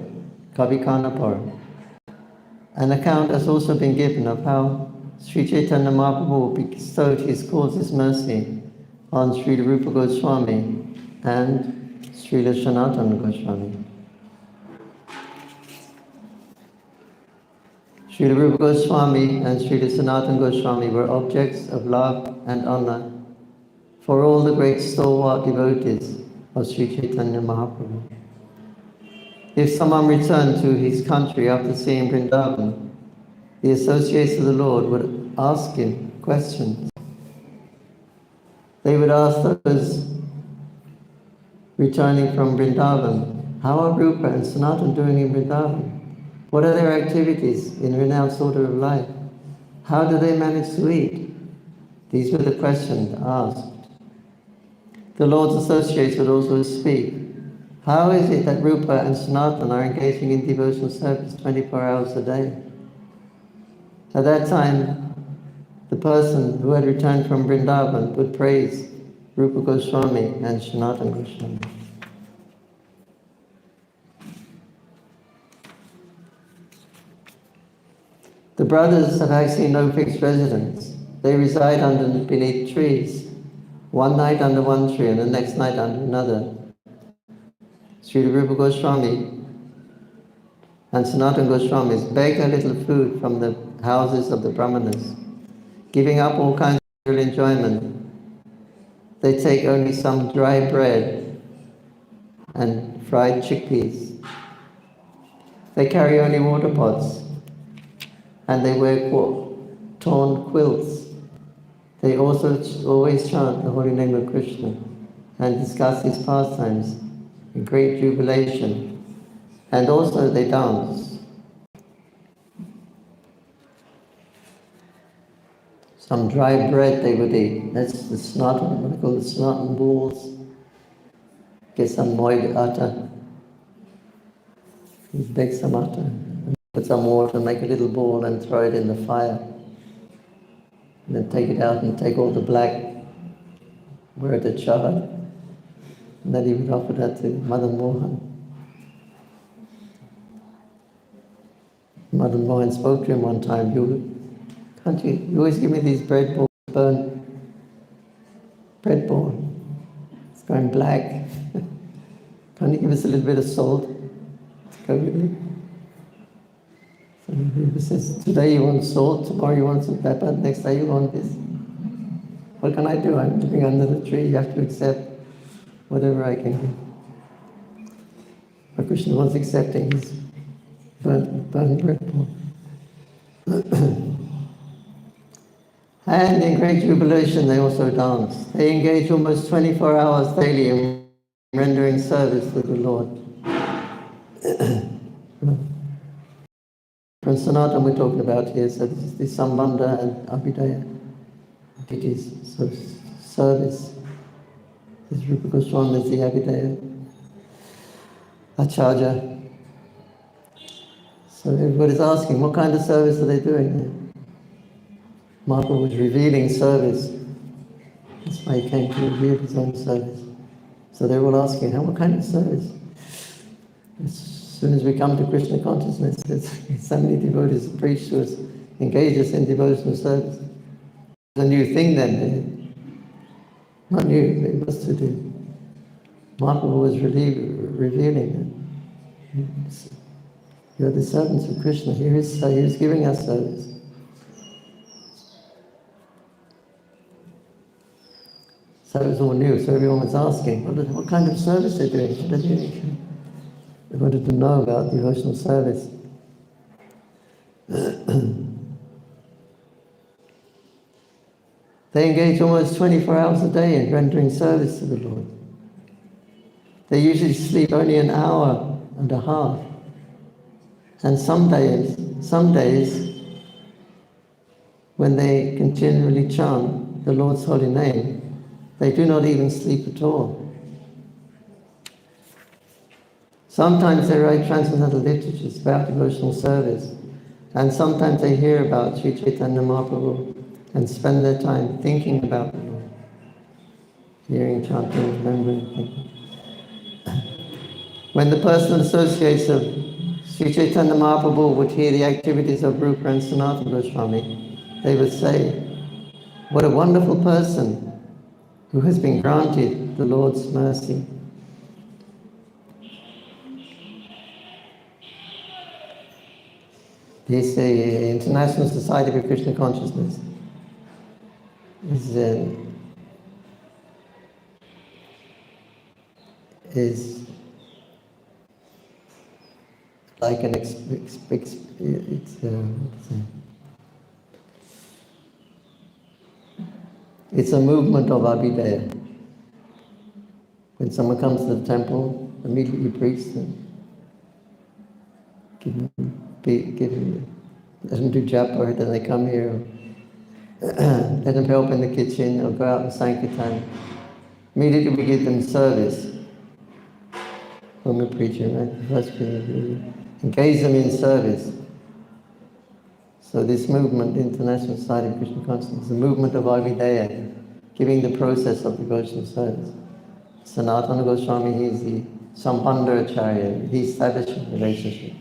Kavi Kanapur. An account has also been given of how Sri Caitanya Mahaprabhu bestowed his causeless mercy on Srila Rupa Goswami and Srila Sanatana Goswami. Srila Rupa Goswami and Srila Sanatana Goswami were objects of love and honor for all the great stalwart devotees of Sri Caitanya Mahaprabhu. If someone returned to his country after seeing Vrindavan, the associates of the Lord would ask him questions. They would ask those returning from Vrindavan, how are Rupa and Sanatana doing in Vrindavan? What are their activities in renounced order of life? How do they manage to eat? These were the questions asked. The Lord's associates would also speak. How is it that Rupa and Sanatana are engaging in devotional service 24 hours a day? At that time, the person who had returned from Vrindavan would praise Rupa Goswami and Sanatana Goswami. The brothers have actually no fixed residence. They reside beneath trees. One night under one tree and the next night under another. Sri Rupa Goswami and Sanatana Goswamis beg a little food from the houses of the brahmanas, giving up all kinds of enjoyment. They take only some dry bread and fried chickpeas. They carry only water pots, and they wear torn quilts. They also always chant the holy name of Krishna and discuss his pastimes in great jubilation, and also they dance. Some dry bread they would eat. That's the snatan, what they call the snatan balls. Get some moid atta. You bake some atta, and put some water, make a little ball and throw it in the fire. And then take it out and take all the black, wear it at charred. And then he would offer that to Madan Mohan. Madan Mohan spoke to him one time, you always give me these bread balls, burnt bread ball. It's going black. Can't you give us a little bit of salt to go with it? So he says, today you want salt, tomorrow you want some pepper, next day you want this. What can I do? I'm living under the tree, you have to accept whatever I can give. But Krishna was accepting his burnt bread ball. And in great jubilation they also dance. They engage almost 24 hours daily in rendering service to the Lord. From Sanatana we're talking about here, so this is the Sambandha and Abhidaya. It is so service. This Rupa Goswami is the Abhidaya Acharya. So everybody's asking, what kind of service are they doing there? Mahaprabhu was revealing service. That's why he came to reveal his own service. So they were all asking, what kind of service? As soon as we come to Krishna consciousness, there's so many devotees preach to us, engage us in devotional service. It's a new thing then. Not new, it was to do. Mahaprabhu was revealing that. You're the servants of Krishna. He is giving us service. So it was all new, so everyone was asking, what kind of service they're doing? What are they doing? They wanted to know about devotional service. They engage almost 24 hours a day in rendering service to the Lord. They usually sleep only an hour and a half. And some days, when they continually chant the Lord's holy name, they do not even sleep at all. Sometimes they write transcendental literatures about devotional service, and sometimes they hear about Sri Caitanya Mahaprabhu and spend their time thinking about the Lord, hearing, chanting, remembering, thinking. When the personal associates of Sri Caitanya Mahaprabhu would hear the activities of Rupa and Sanatana Goswami, they would say, what a wonderful person who has been granted the Lord's mercy. This International Society for Krishna Consciousness is like an it's a movement of Abhidaya. When someone comes to the temple, immediately preach them. Let them do japa, then they come here. Let them help in the kitchen or go out and sankirtan. Immediately we give them service. When we're preaching, right? First we engage them in service. So this movement, the International Society of Krishna Consciousness, is a movement of Abhidaya, giving the process of devotional service. Sanatana Goswami, he is the Sambandha Acharya. He established a relationship.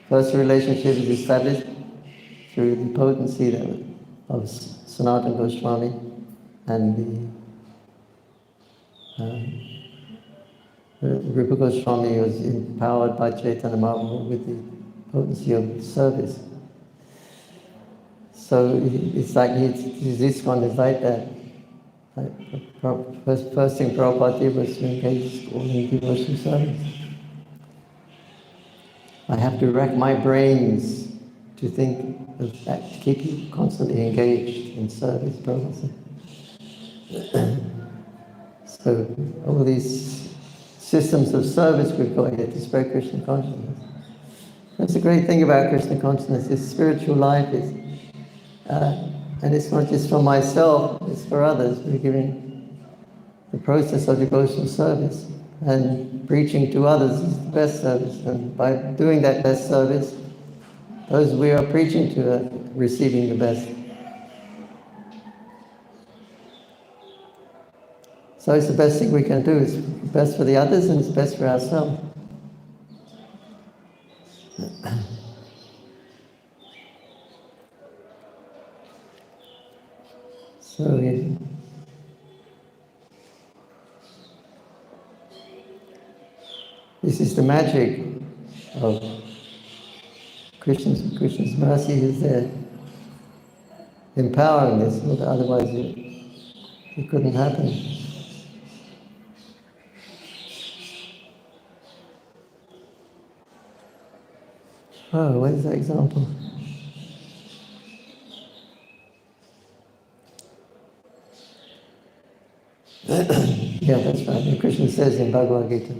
First relationship is established, through the potency of Sanatana Goswami and the Rupa Goswami was empowered by Chaitanya Mahaprabhu with the potency of service. So it's like his ISKCON is like that. Like first thing Prabhupada did was to engage all in devotional service. I have to rack my brains to think of that, to keep you constantly engaged in service, Prabhupada said. So all these systems of service we've got here to spread Krishna consciousness. That's the great thing about Krishna consciousness. This spiritual life is, and it's not just for myself, it's for others. We're giving the process of devotional service, and preaching to others is the best service. And by doing that best service, those we are preaching to are receiving the best. So it's the best thing we can do. It's best for the others and it's best for ourselves. So this is the magic of Krishna's mercy is there, empowering this, otherwise it couldn't happen. Oh, where's that example? Yeah, that's right. And Krishna says in Bhagavad Gita,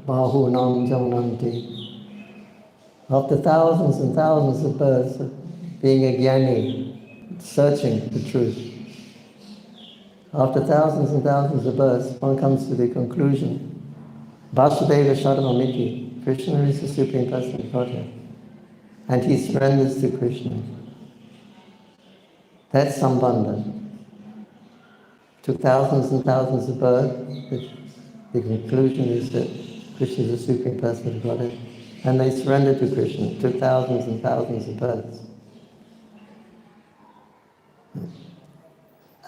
Bahu Nam Jamananti. After thousands and thousands of births of being a jnani, searching for truth, after thousands and thousands of births, one comes to the conclusion, Vasudeva Sharanamiti, Krishna is the Supreme Personality of Godhead, and he surrenders to Krishna. That's Sambandha. Took thousands and thousands of births. The conclusion is that Krishna is the Supreme Personality of Godhead. And they surrendered to Krishna. It took thousands and thousands of births.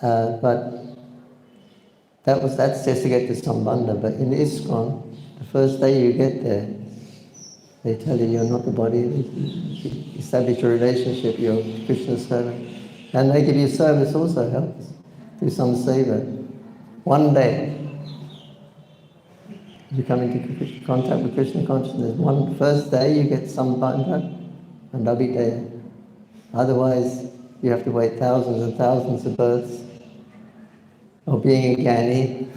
But that's just to get to Sambandha. But in ISKCON, the first day you get there, they tell you you're not the body. You establish a relationship, you're Krishna's servant. And they give you service also helps. Do some seva. One day, you come into contact with Krishna consciousness. First day you get some bandha and they'll be there. Otherwise, you have to wait thousands and thousands of births of being a jnani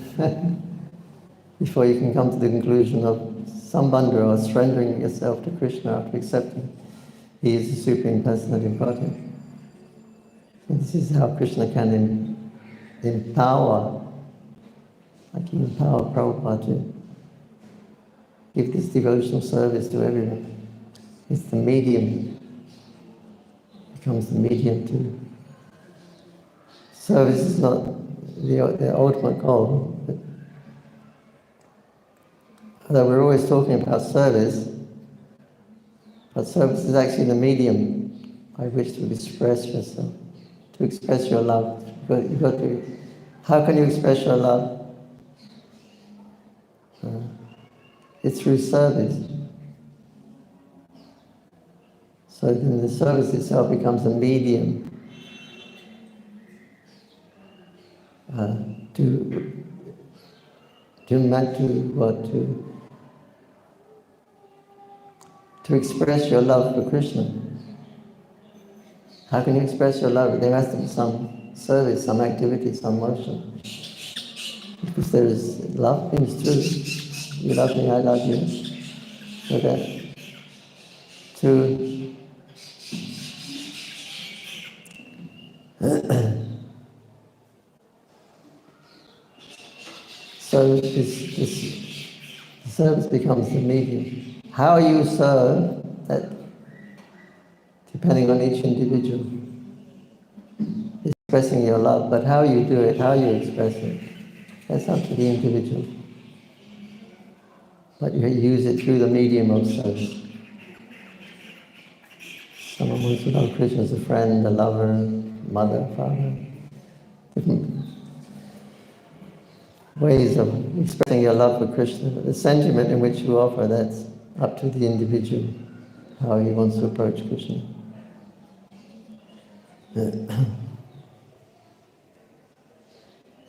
before you can come to the conclusion of sambandha or surrendering yourself to Krishna after accepting He is the Supreme Personality of Godhead. This is how Krishna can empower, like He empowered Prabhupada to give this devotional service to everyone. It's the medium. Becomes the medium to. Service is not the ultimate goal. Although we're always talking about service, but service is actually the medium by which to express yourself, to express your love. You've got to. How can you express your love? It's through service. So then the service itself becomes a medium to express your love for Krishna. How can you express your love? There has to be some service, some activity, some motion. Because there is love means true. You love me, I love you. So that so this service becomes the medium. How you serve, that depending on each individual, expressing your love, but how you do it, how you express it, that's up to the individual. But you use it through the medium of service. Someone wants to know Krishna as a friend, a lover, mother, father. Different ways of expressing your love for Krishna. But the sentiment in which you offer, that's up to the individual, how he wants to approach Krishna.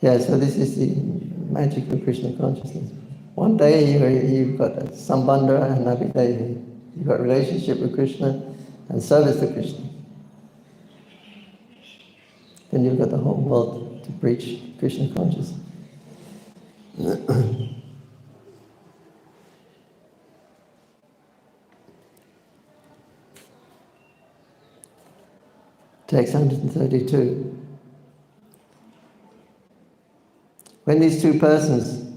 Yeah, so this is the magic of Krishna consciousness. One day you've got sambandha, and every day you've got relationship with Krishna and service to Krishna. Then you've got the whole world to preach Krishna consciousness. Text 132. When these two persons,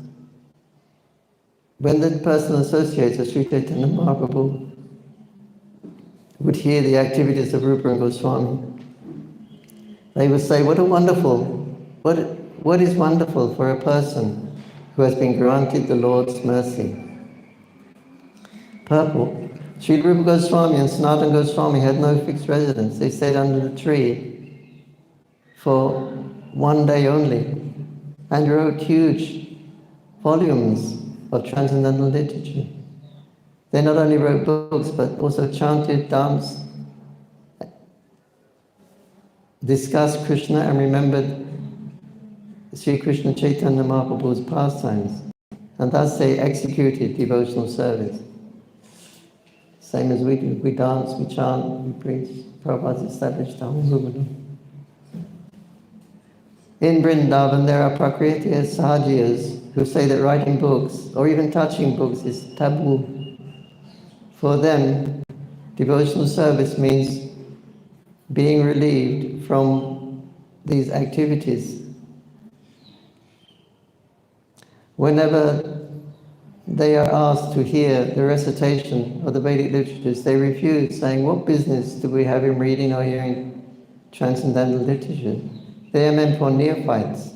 when the personal associates of Sri Caitanya Prabhu would hear the activities of Rupa and Goswami, they would say, what is wonderful for a person who has been granted the Lord's mercy. Purport. Sri Rupa Goswami and Sanatana Goswami had no fixed residence. They stayed under the tree for one day only and wrote huge volumes of transcendental literature. They not only wrote books but also chanted, danced, discussed Krishna and remembered Sri Krishna Chaitanya Mahaprabhu's pastimes, and thus they executed devotional service. Same as we do. We dance, we chant, we preach. Prabhupada's established the whole movement. In Vrindavan, there are Prakritiya Sahajiyas who say that writing books or even touching books is taboo. For them, devotional service means being relieved from these activities. Whenever they are asked to hear the recitation of the Vedic literatures, they refuse, saying, what business do we have in reading or hearing transcendental literature? They are meant for neophytes.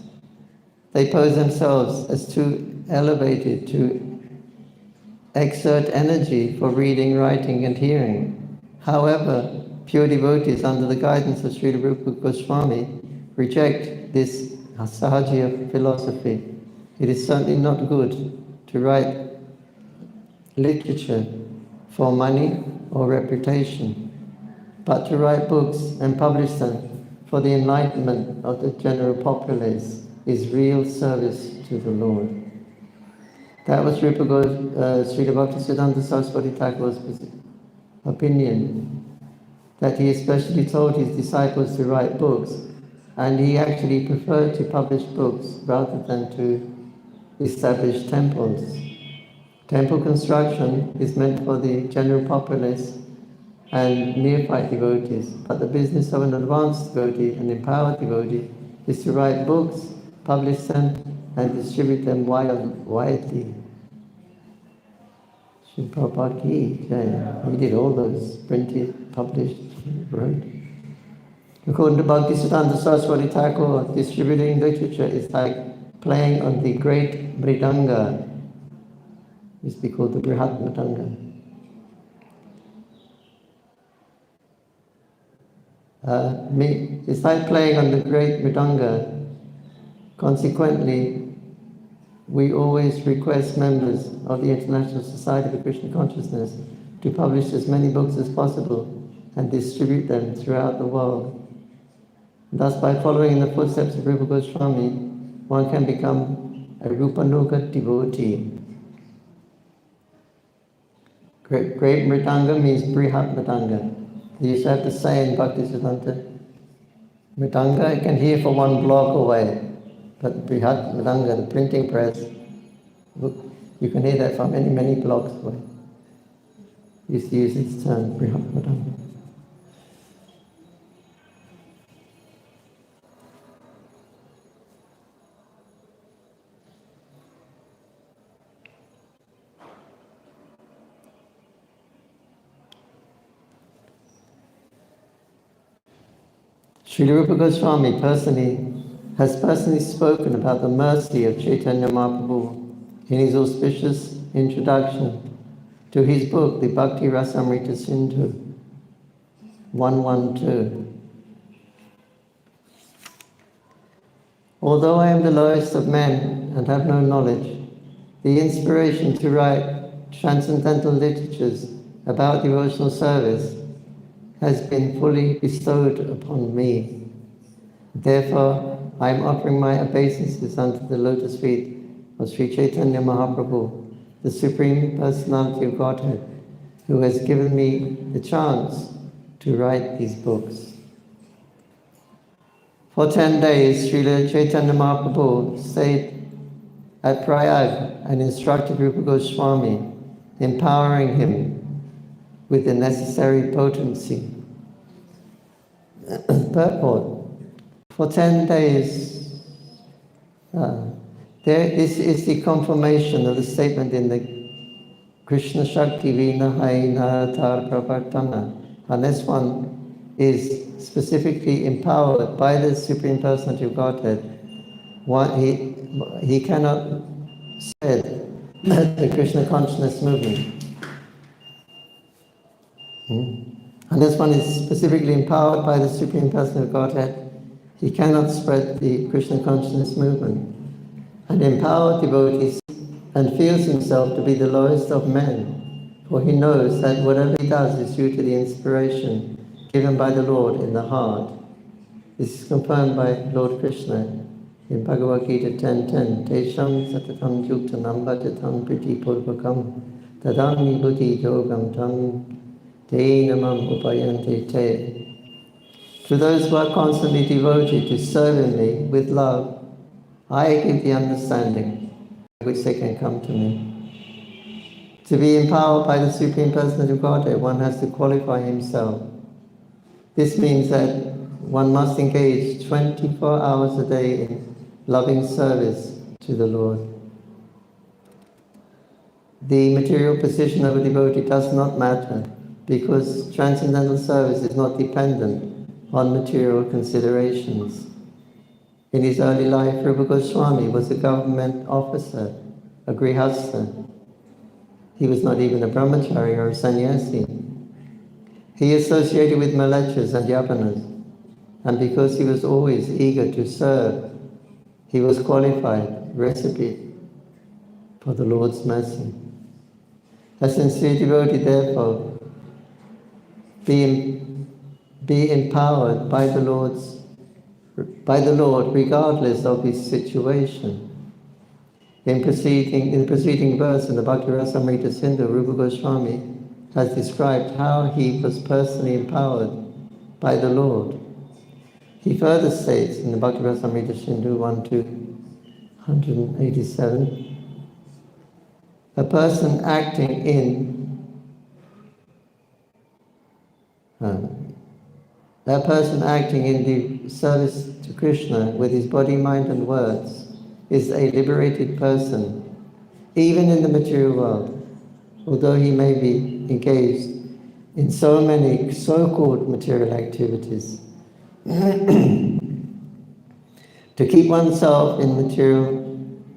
They pose themselves as too elevated to exert energy for reading, writing, and hearing. However, pure devotees under the guidance of Sri Rupa Goswami reject this Sahajiya philosophy. It is certainly not good to write literature for money or reputation, but to write books and publish them for the enlightenment of the general populace is real service to the Lord. That was Srila Bhaktisiddhanta Saraswati Thakur's opinion, that he especially told his disciples to write books, and he actually preferred to publish books rather than to establish temples. Temple construction is meant for the general populace and neophyte devotees, but the business of an advanced devotee, an empowered devotee, is to write books, publish them, and distribute them widely. Srila Prabhupada ki jai. He did all those, printed, published, wrote. According to Bhaktisiddhanta Saraswati Thakur, distributing literature is like playing on the great mridanga. It used to be called the Brihat Mridanga. It's like playing on the great mridanga. Consequently, we always request members of the International Society for Krishna Consciousness to publish as many books as possible and distribute them throughout the world. Thus, by following in the footsteps of Rupa Goswami, one can become a Rupanuga devotee. Great mridanga means Brihat Mridanga. They used to have the saying, Bhaktisiddhanta, mridanga you can hear for one block away, but Brihat Mridanga, the printing press, you can hear that from many, many blocks away. They used to use this term, Brihat Mridanga. Srila Rupa Goswami has personally spoken about the mercy of Chaitanya Mahaprabhu in his auspicious introduction to his book, the Bhakti Rasamrita Sindhu. 112. Although I am the lowest of men and have no knowledge, the inspiration to write transcendental literatures about devotional service has been fully bestowed upon me. Therefore, I am offering my obeisances unto the lotus feet of Sri Caitanya Mahaprabhu, the Supreme Personality of Godhead, who has given me the chance to write these books. For 10 days, Sri Caitanya Mahaprabhu stayed at Prayag and instructed Rupa Goswami, empowering him with the necessary potency. Purport. For 10 days, this is the confirmation of the statement in the Krishna Shakti Vina Haina Tar Pravartana. And this one is specifically empowered by the Supreme Personality of Godhead. He cannot spread the Krishna consciousness movement. And this one is specifically empowered by the Supreme Personality of Godhead. He cannot spread the Krishna consciousness movement. An empowered devotee and feels himself to be the lowest of men, for he knows that whatever he does is due to the inspiration given by the Lord in the heart. This is confirmed by Lord Krishna in Bhagavad Gita 10.10. Tesham satatam yuktanam bhatatam priti purvakam tadami buddhi yogam tam te namam upayante te. To those who are constantly devoted to serving me with love, I give the understanding which they can come to me. To be empowered by the Supreme Personality of Godhead, one has to qualify himself. This means that one must engage 24 hours a day in loving service to the Lord. The material position of a devotee does not matter, because transcendental service is not dependent on material considerations. In his early life, Rupa Goswami was a government officer, a grihastha. He was not even a brahmachari or a sannyasi. He associated with malechas and yavanas, and because he was always eager to serve, he was qualified recipient for the Lord's mercy. A sincere devotee, therefore, be empowered by the Lord regardless of his situation. In the preceding verse in the Bhakti Rasamrita Sindhu, Rupa Goswami has described how he was personally empowered by the Lord. He further states in the Bhakti Rasamrita Sindhu 187, a person acting in the service to Krishna with his body, mind and words is a liberated person, even in the material world, although he may be engaged in so many so-called material activities. To keep oneself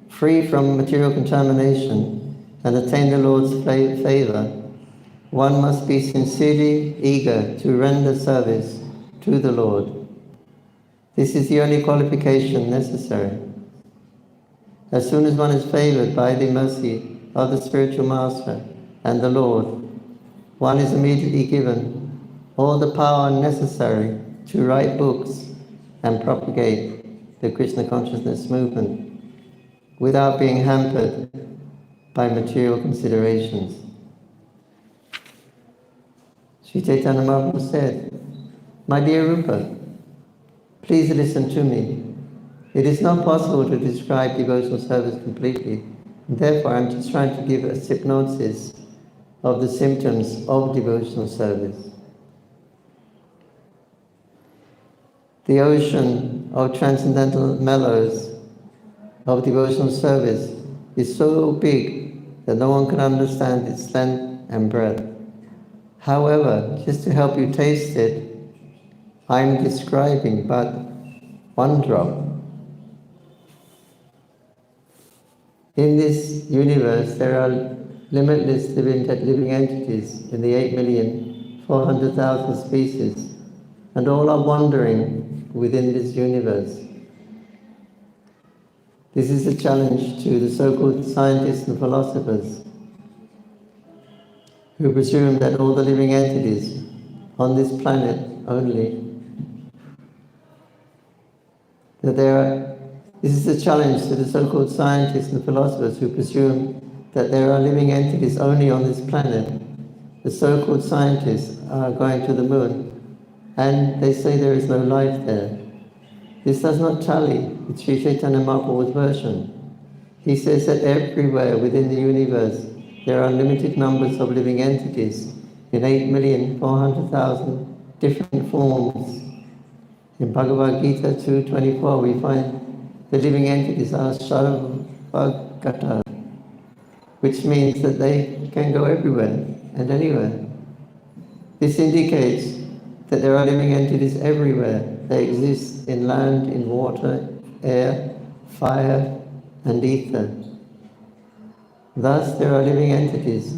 free from material contamination and attain the Lord's favor, one must be sincerely eager to render service to the Lord. This is the only qualification necessary. As soon as one is favored by the mercy of the spiritual master and the Lord, one is immediately given all the power necessary to write books and propagate the Krishna consciousness movement without being hampered by material considerations. Sri Caitanya Mahaprabhu said, "My dear Rupa, please listen to me. It is not possible to describe devotional service completely. Therefore, I'm just trying to give a synopsis of the symptoms of devotional service. The ocean of transcendental mellows of devotional service is so big that no one can understand its length and breadth. However, just to help you taste it, I'm describing but one drop. In this universe, there are limitless living entities in the 8,400,000 species and all are wandering within this universe. This is a challenge to the so-called scientists and philosophers who presume that all the living entities on this planet only, this is a challenge to the so-called scientists and philosophers who presume that there are living entities only on this planet. The so-called scientists are going to the moon and they say there is no life there. This does not tally with Sri Caitanya Mahaprabhu's version. He says that everywhere within the universe there are limited numbers of living entities in 8,400,000 different forms. In Bhagavad Gita 2.24 we find the living entities are Sarvagata, which means that they can go everywhere and anywhere. This indicates that there are living entities everywhere. They exist in land, in water, air, fire, and ether. Thus, there are living entities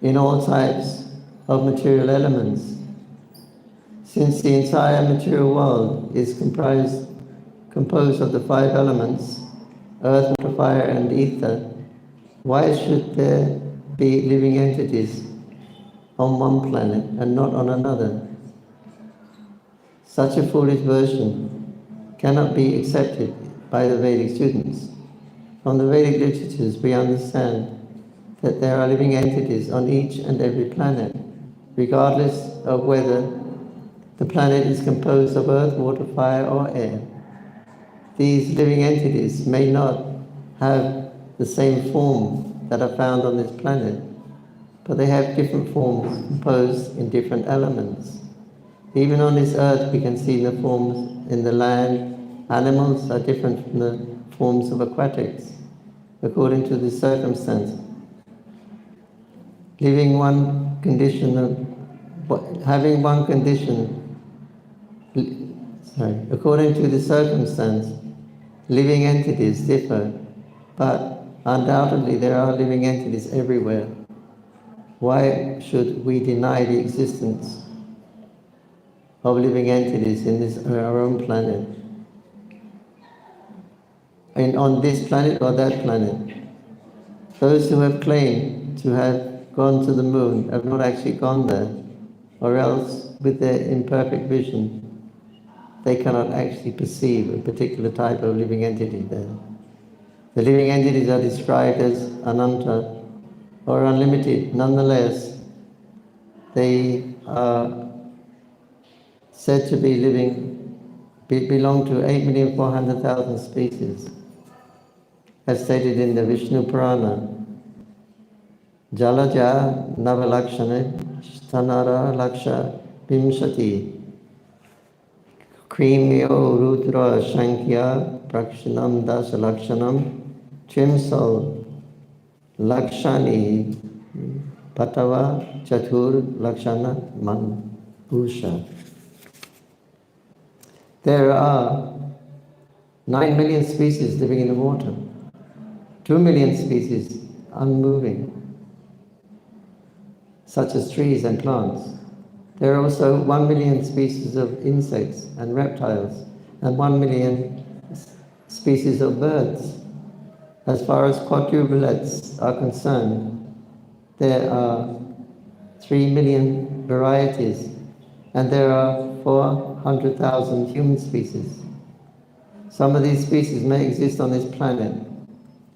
in all types of material elements. Since the entire material world is composed of the 5 elements, earth, water, fire, and ether, why should there be living entities on one planet and not on another? Such a foolish version cannot be accepted by the Vedic students. From the Vedic literatures we understand that there are living entities on each and every planet, regardless of whether the planet is composed of earth, water, fire, or air. These living entities may not have the same form that are found on this planet, but they have different forms composed in different elements. Even on this earth we can see the forms in the land. Animals are different from the forms of aquatics, according to the circumstance. Having one condition, according to the circumstance, living entities differ, but undoubtedly there are living entities everywhere. Why should we deny the existence of living entities in our own planet? And on this planet or that planet? Those who have claimed to have gone to the moon have not actually gone there, or else with their imperfect vision they cannot actually perceive a particular type of living entity there. The living entities are described as ananta or unlimited. Nonetheless, they are said to be belong to 8,400,000 species, as stated in the Vishnu Purana. Jalaja Navalakshane Stanara Laksha Vimshati Krimyo Rudra Shankya Prakshanam Dasalakshanam Chimsal Lakshani Patava Chatur Lakshana Manbhusha. There are 9 million species living in the water, 2 million species unmoving, such as trees and plants. There are also 1 million species of insects and reptiles, and 1 million species of birds. As far as quadrupeds are concerned, there are 3 million varieties, and there are 400,000 human species. Some of these species may exist on this planet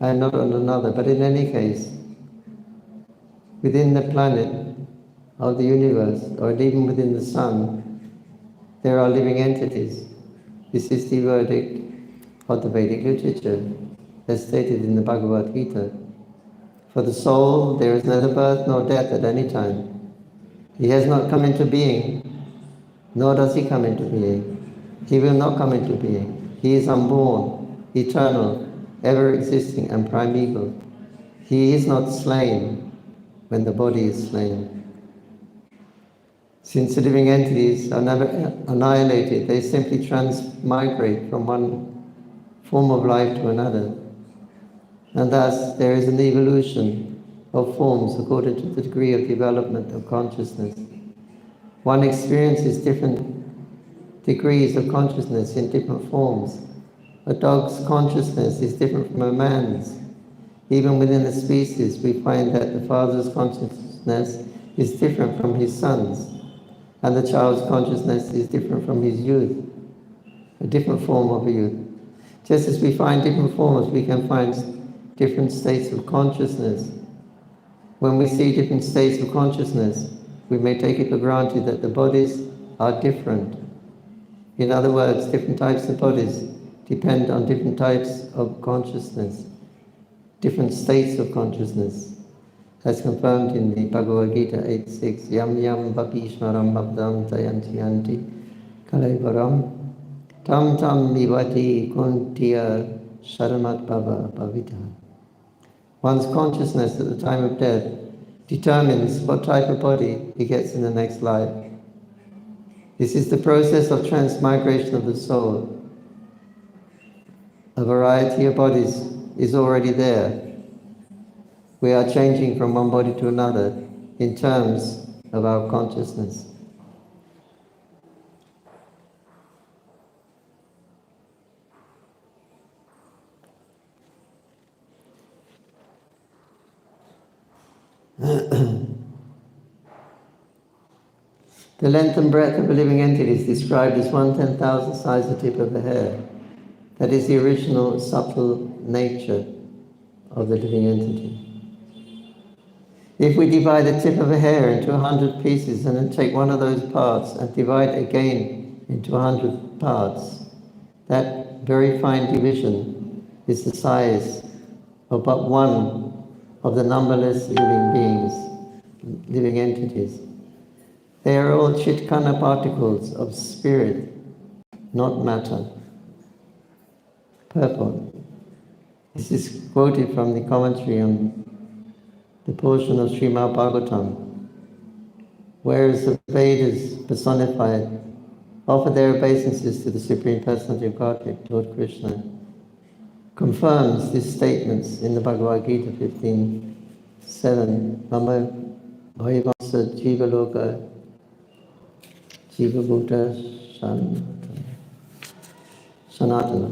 and not on another, but in any case, within the planet of the universe, or even within the sun, there are living entities. This is the verdict of the Vedic literature, as stated in the Bhagavad Gita. For the soul, there is neither birth nor death at any time. He has not come into being, nor does he come into being. He will not come into being. He is unborn, eternal, ever-existing and primeval. He is not slain when the body is slain. Since the living entities are never annihilated, they simply transmigrate from one form of life to another. And thus, there is an evolution of forms according to the degree of development of consciousness. One experiences different degrees of consciousness in different forms. A dog's consciousness is different from a man's. Even within a species, we find that the father's consciousness is different from his son's, and the child's consciousness is different from his youth, a different form of a youth. Just as we find different forms, we can find different states of consciousness. When we see different states of consciousness, we may take it for granted that the bodies are different. In other words, different types of bodies depend on different types of consciousness, different states of consciousness, as confirmed in the Bhagavad Gita 8.6, Yam yam bhapishmaram bhabdam tayanti yanti kalaivaram tam tam vivati kuntiya sharamat bhava bhavita. One's consciousness at the time of death determines what type of body he gets in the next life. This is the process of transmigration of the soul. A variety of bodies is already there. We are changing from one body to another in terms of our consciousness. The length and breadth of a living entity is described as 1/10,000th size the tip of a hair. That is the original subtle nature of the living entity. If we divide the tip of a hair into 100 pieces and then take one of those parts and divide again into 100 parts, that very fine division is the size of but one of the numberless living beings, living entities. They are all chitkana particles of spirit, not matter. Purport. This is quoted from the commentary on the portion of Srimad Bhagavatam, whereas the Vedas personified offer their obeisances to the Supreme Personality of Godhead, Lord Krishna, confirms these statements in the Bhagavad Gita 15:7. Mama Bhaivansa Jiva Loka Jiva Bhuta Sanatana.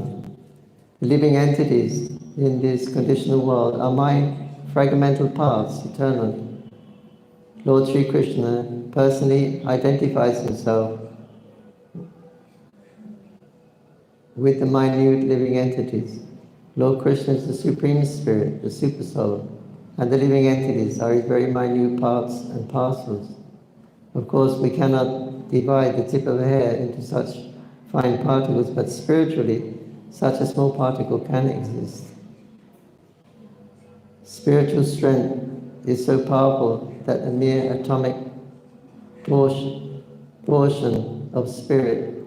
The living entities in this conditional world are my fragmental parts, eternal. Lord Sri Krishna personally identifies himself with the minute living entities. Lord Krishna is the Supreme Spirit, the Super Soul, and the living entities are his very minute parts and parcels. Of course, we cannot divide the tip of a hair into such fine particles, but spiritually, such a small particle can exist. Spiritual strength is so powerful that a mere atomic portion of spirit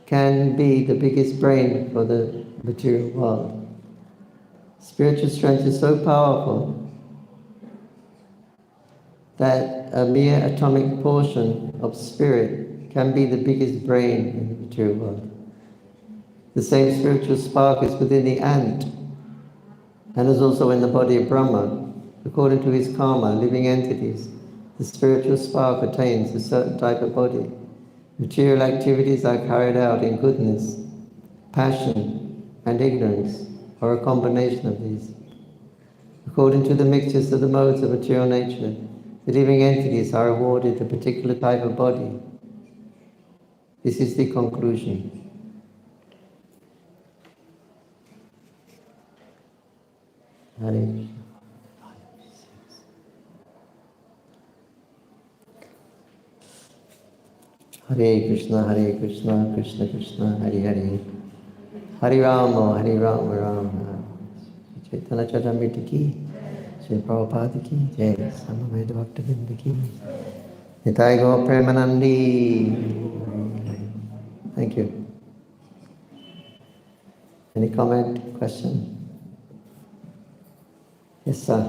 can be the biggest brain for the material world. Spiritual strength is so powerful that a mere atomic portion of spirit can be the biggest brain in the material world. The same spiritual spark is within the ant and is also in the body of Brahma. According to his karma, living entities, the spiritual spark attains a certain type of body. Material activities are carried out in goodness, passion, and ignorance, or a combination of these. According to the mixtures of the modes of material nature, the living entities are awarded a particular type of body. This is the conclusion. Hare Krishna, Krishna Krishna, Hare Hare. Hare Rama, Rama Rama. Chaitanya Caritamrita ki, Sri Prabhupada ki, Jai Samaveda Bhaktavinda ki. Nitai Gaur Premanandi. Thank you. Any comment, question? Yes, sir.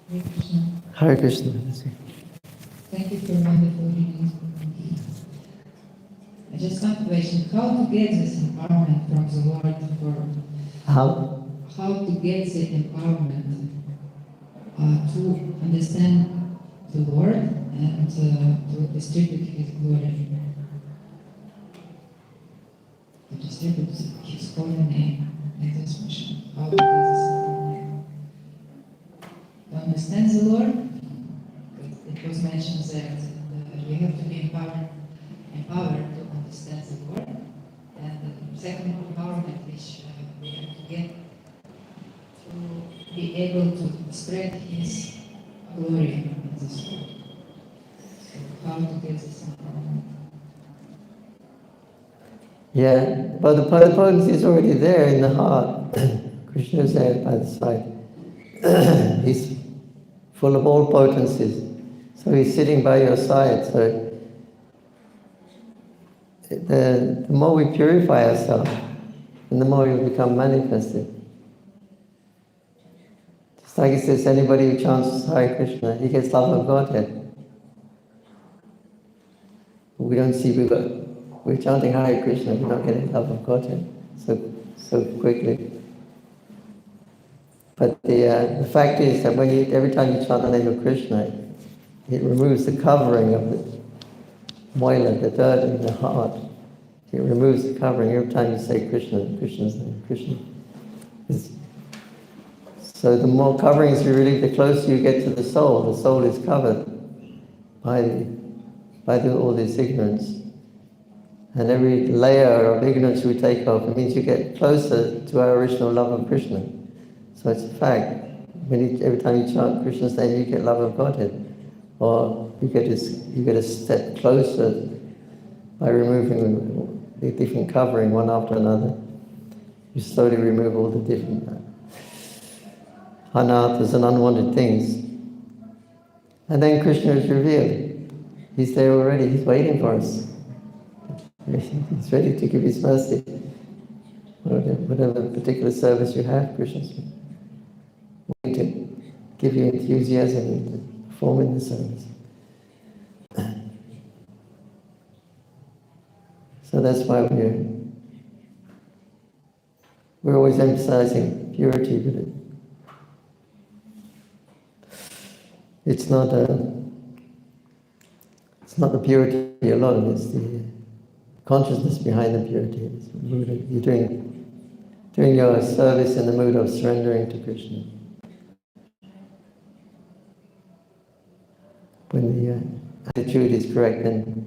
Hare Krishna. Hare Krishna. Thank you for wonderful readings. some question. How to get this empowerment from the Lord for how to get the empowerment to understand the Lord and to distribute His glory, to distribute His holy name in this mission. How to get this empowerment? To understand the Lord, it was mentioned that we have to be empowered to understand the Lord, and the second empowerment which we have to get to be able to spread His glory in this world. So how to get this empowerment? Yeah, but the potency is already there in the heart. Krishna is there by the side. He's full of all potencies. So he's sitting by your side. So the more we purify ourselves, and the more you become manifested. Just like it says, anybody who chants Hare Krishna, he gets love of Godhead. But we don't see we're chanting Hare Krishna, we're not getting love of Godhead so quickly. But the fact is that every time you chant the name of Krishna, it removes the covering of the moila, the dirt in the heart. It removes the covering every time you say Krishna, Krishna's name, Krishna. So the more coverings you relieve, the closer you get to the soul. The soul is covered by all this ignorance. And every layer of ignorance we take off, it means you get closer to our original love of Krishna. So it's a fact. Every time you chant Krishna's name, you get love of Godhead. Or you get a step closer by removing the different covering one after another. You slowly remove all the different anarthas and unwanted things. And then Krishna is revealed. He's there already, he's waiting for us. He's ready to give his mercy. Whatever particular service you have, Krishna's waiting to give you enthusiasm to perform in the service. So that's why we're always emphasizing purity, but it's not the purity alone, it's the consciousness behind the purity. It's the mood you're doing your service in the mood of surrendering to Krishna. When the attitude is correct, then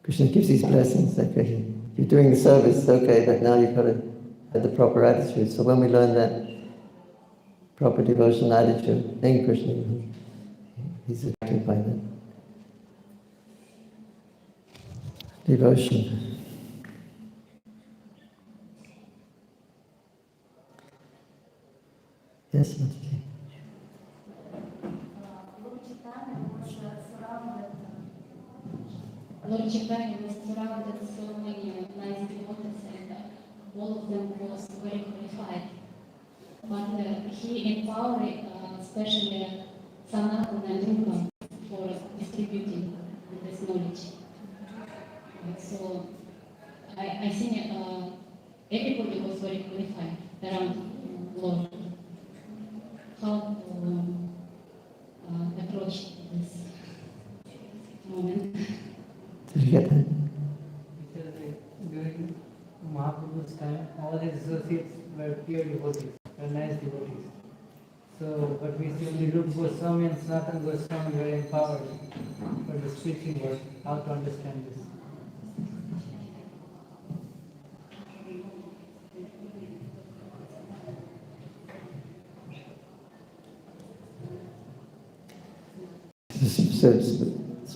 Krishna gives his blessings. Okay, you're doing the service, okay, but now you've got to have the proper attitude. So when we learn that proper devotional attitude, then Krishna, he's attracted by that devotion. Yes, Mataji. Lord Chaitanya was surrounded so many nice devotees, and all of them was very qualified. But he empowered especially Sanatana and Rupa for distributing this knowledge. So I think everybody was very qualified around Lord. How to approach this moment? Did you get that? Because during Mahaprabhu's time, all his associates were pure devotees, were nice devotees. So, but we see only Rupa Goswami and Sanatana Goswami were empowered for the preaching work, how to understand this.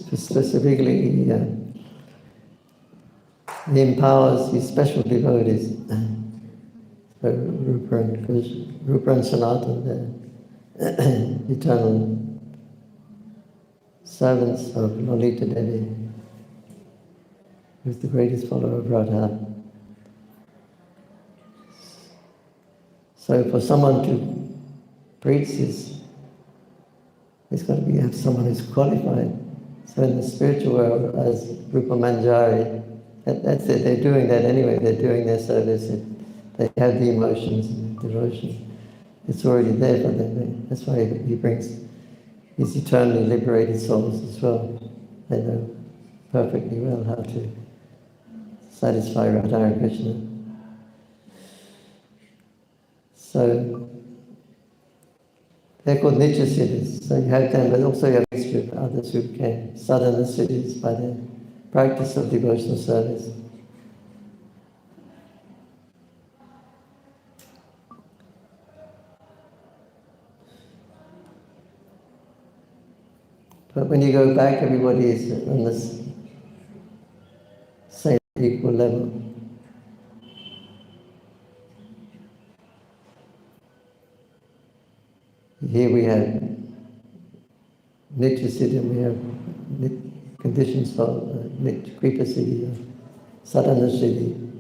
Specifically, he empowers these special devotees, Rupa and Sanatana, the eternal servants of Lalita Devi, who's the greatest follower of Radha. So for someone to preach this, there's got to have someone who's qualified. So in the spiritual world, as Rupa Manjari, that's it, they're doing that anyway, they're doing their service, they have the emotions and the devotion. It's already there for them. That's why he brings his eternally liberated souls as well. They know perfectly well how to satisfy Radha and Krishna. So they're called Nitya Siddhis. So you have them, but also you have extra others who became sadhana siddhis by their practice of devotional service. But when you go back, everybody is on this same equal level. Here we have Nitya Siddhi, we have conditions for Kripa Siddhi, Sadhana Siddhi.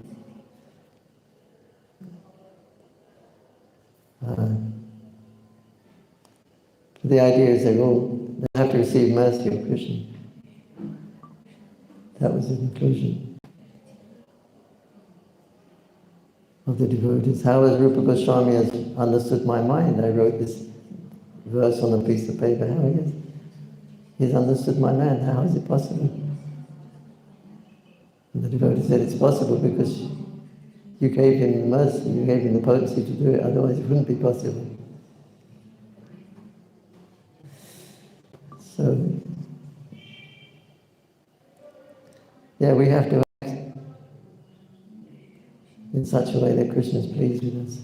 The idea is they have to receive mercy of Krishna. That was the conclusion of the devotees. How has Rupa Goswami has understood my mind? I wrote this verse on a piece of paper. How he's understood my mind. How is it possible? And the devotee said it's possible because you gave him mercy, you gave him the potency to do it, otherwise it wouldn't be possible. So, yeah, we have to act in such a way that Krishna is pleased with us.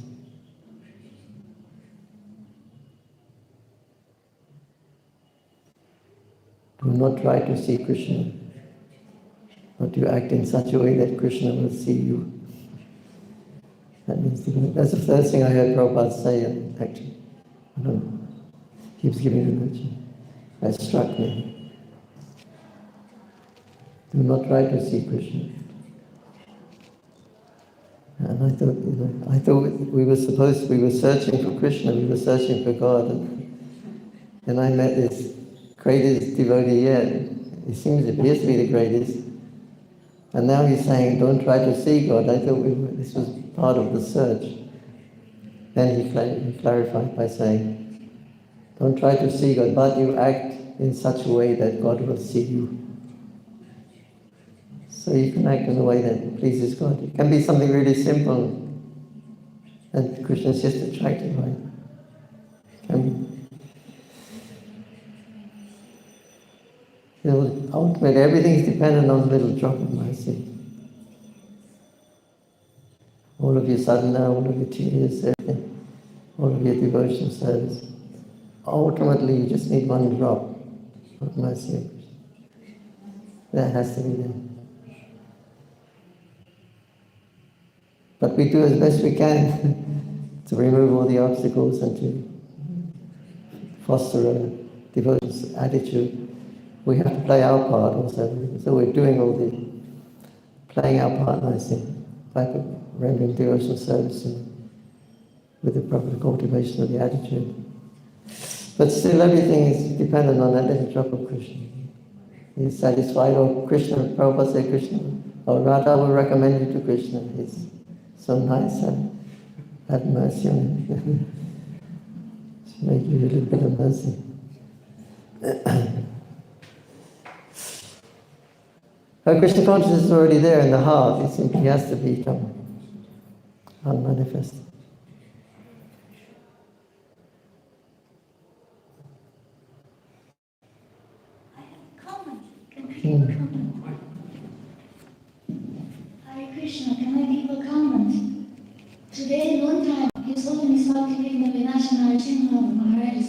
Do not try to see Krishna, but to act in such a way that Krishna will see you. That means that's the first thing I heard Prabhupada say, actually. He was giving a lecture. That struck me. Do not try to see Krishna. And I thought we were searching for Krishna, we were searching for God. And I met this greatest devotee yet. He appears to be the greatest. And now he's saying, don't try to see God. I thought this was part of the search. Then he clarified by saying, don't try to see God, but you act in such a way that God will see you. So you can act in a way that pleases God. It can be something really simple, and Krishna is just attracted by it. Ultimately, everything is dependent on a little drop of mercy. All of your sadhana, all of your tears, everything, all of your devotion service. Ultimately, you just need one drop of mercy. That has to be there. But we do as best we can to remove all the obstacles and to foster a devotional attitude. We have to play our part also. So we're doing all playing our part nicely by rendering devotional service and with the proper cultivation of the attitude. But still everything is dependent on that little drop of Krishna. He's satisfied, or Krishna, Prabhupada said Krishna, or Radha will recommend you to Krishna. He's so nice and have mercy on him. Make you a little bit of mercy. Her Krishna consciousness is already there in the heart. It simply has to become unmanifest. Hare Krishna, can I give a comment? Today, one time, His Holiness Bhaktivedanta Vinasha Narasimha Maharaj,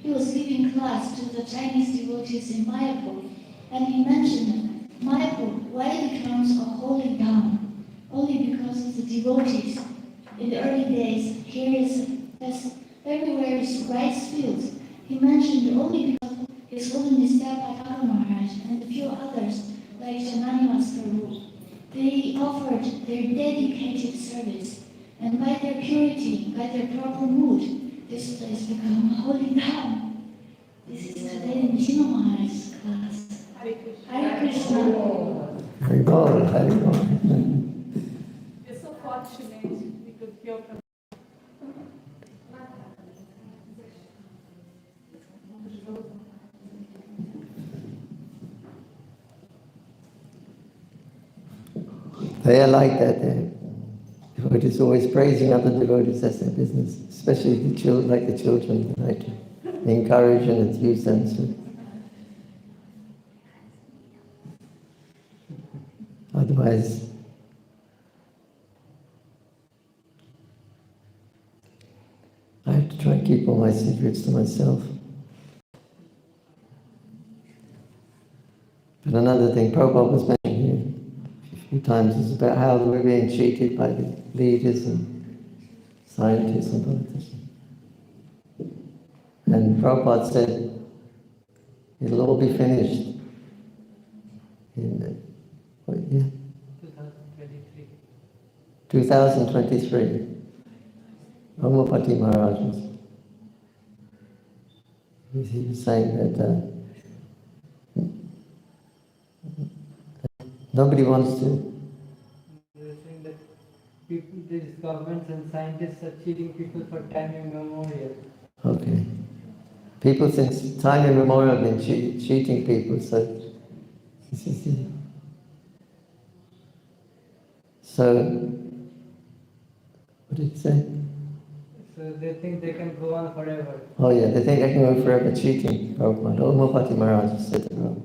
he was giving class to the Chinese devotees in Mayapur, and he mentioned Mayapur, why it becomes a holy town? Only because of the devotees. In the early days, everywhere is rice fields. He mentioned only because His Holiness Caitanya Maharaj and a few others, like Jananivas Prabhu, they offered their dedicated service, and by their purity, by their proper mood, this place became a holy town. This is today in Nishima Maharaj's class. Krishna. Very well, very well. We're so fortunate we could hear from They are like that. Devotees always praising other devotees, that's their business. Especially the children, like the children, they like to encourage and enthuse them. So. Otherwise, I have to try and keep all my secrets to myself. But another thing Prabhupada was mentioning here a few times is about how we're being cheated by the leaders and scientists and politicians. And Prabhupada said, it'll all be finished in what year? 2023. Ramapati Maharaj he was saying that nobody wants to. They're saying that people, these governments and scientists are cheating people for time immemorial. Okay. People since time immemorial have been cheating people, so this is the. So, what did he say? So they think they can go on forever. Oh yeah, they think they can go forever cheating. Prabhupada. Ramapati Maharaj said it wrong.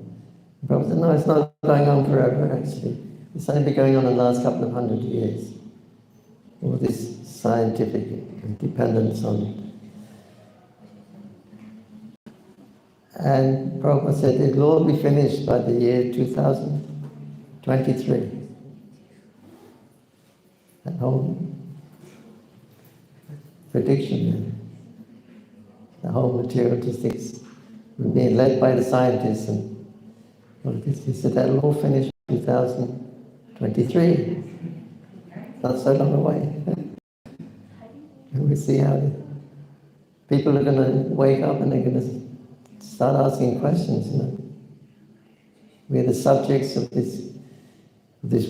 Prabhupada said, no, it's not going on forever actually. It's only been going on the last couple of 100 years. All this scientific dependence on. And Prabhupada said it will all be finished by the year 2023. That whole prediction, the whole materialistics, we're being led by the scientists, and he said that will all finish in 2023. Not so long away. And we see how people are going to wake up and they're going to start asking questions, We're the subjects of this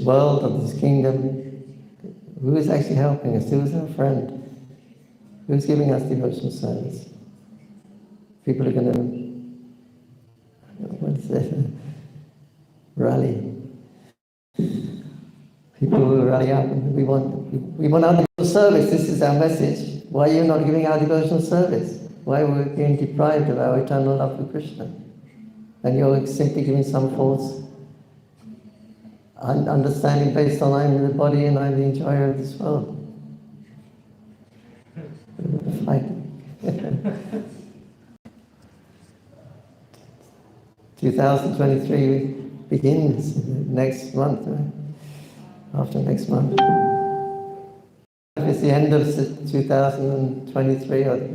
world, of this kingdom. Who is actually helping us? Who is our friend? Who's giving us devotional service? People are going to, rally. People will rally up. We want our devotional service. This is our message. Why are you not giving our devotional service? Why are we being deprived of our eternal love for Krishna? And you're simply giving some false understanding based on I'm the body and I'm the enjoyer of this world. Fight. 2023 begins next month, right? After next month. It's the end of 2023 or the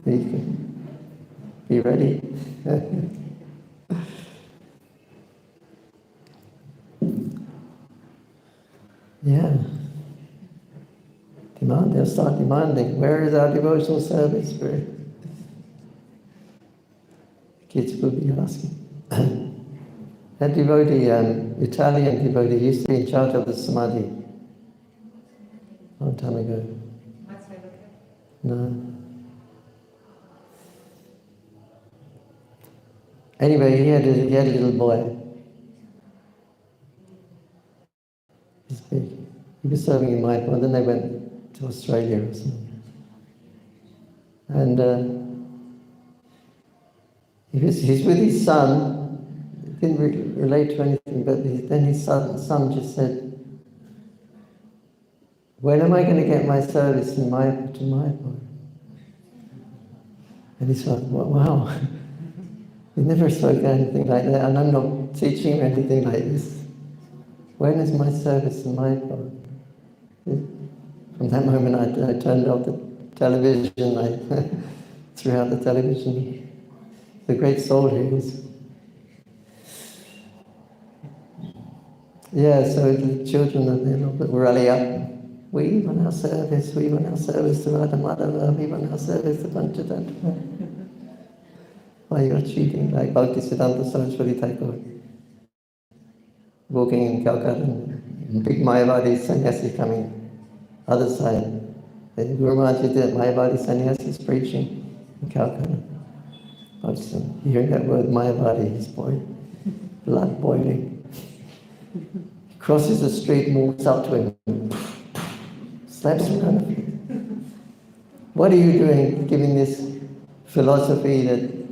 beginning. Be ready. Yeah. They'll start demanding, where is our devotional service? Kids will be asking. That devotee, Italian devotee, used to be in charge of the Samadhi a long time ago. No. Anyway, he had a little boy. He's big. He was serving in Mayapur, and then they went to Australia or something. And he's with his son. It didn't relate to anything, but then his son just said, when am I going to get my service in Mayapur to Mayapur? And he thought, wow. He never spoke anything like that, and I'm not teaching him anything like this. When is my service in Mayapur? From that moment, I turned off the television. I threw out the television. The great soul here is. Yeah, so the children will rally up. We want our service to Radha Madhava, we want our service to Panchatattva. Why you're cheating? Like Bhaktisiddhanta Saraswati Thakur, walking in Calcutta, and big Mayavadi sannyasi coming, other side. Then Guru Maharaj did Mayavadi sannyasi is preaching in Calcutta. Bhaktisiddhanta, hearing that word Mayavadi, his blood boiling. He crosses the street and walks up to him, slaps him kind of. What are you doing, giving this philosophy that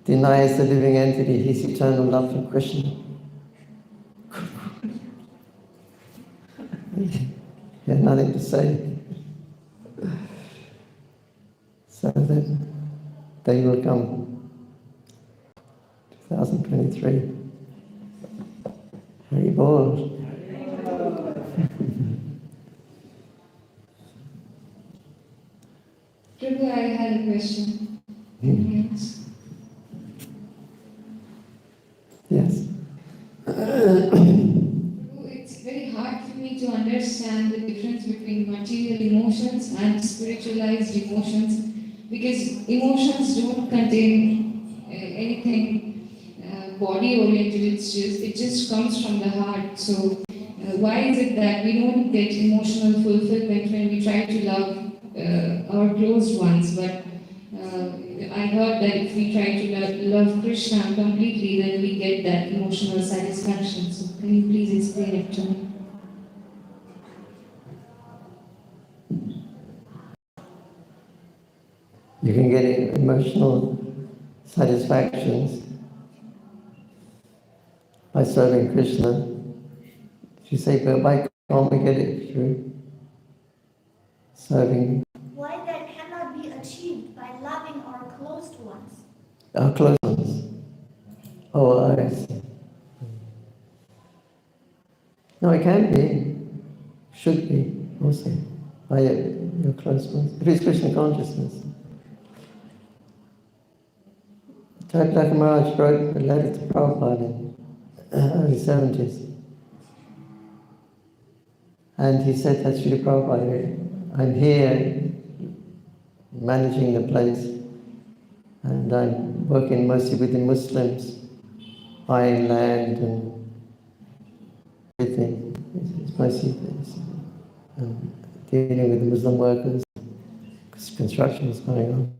denies the living entity his eternal love for Krishna? He had nothing to say. So that day will come, 2023. Hari Bol. Prabhu, I had a question. Yes. Yes. It's very hard for me to understand the difference between material emotions and spiritualized emotions, because emotions don't contain anything body oriented. It just comes from the heart. So why is it that we don't get emotional fulfillment when we try to love our closed ones? But I heard that if we try to love Krishna completely, then we get that emotional satisfaction. So can you please explain it to me? You can get emotional satisfactions by serving Krishna. You say, but why can't we get it through serving Why that cannot be achieved by loving our closed ones? our close ones? Oh, I see. No, it can be, should be also by your close ones. If it's Krishna consciousness. Caitanya Maharaj wrote a letter to Prabhupada in the early 70s. And he said that Srila Prabhupada, I'm here managing the place, and I'm working mostly with the Muslims, buying land and everything. It's mostly this, dealing with the Muslim workers, because construction is going on.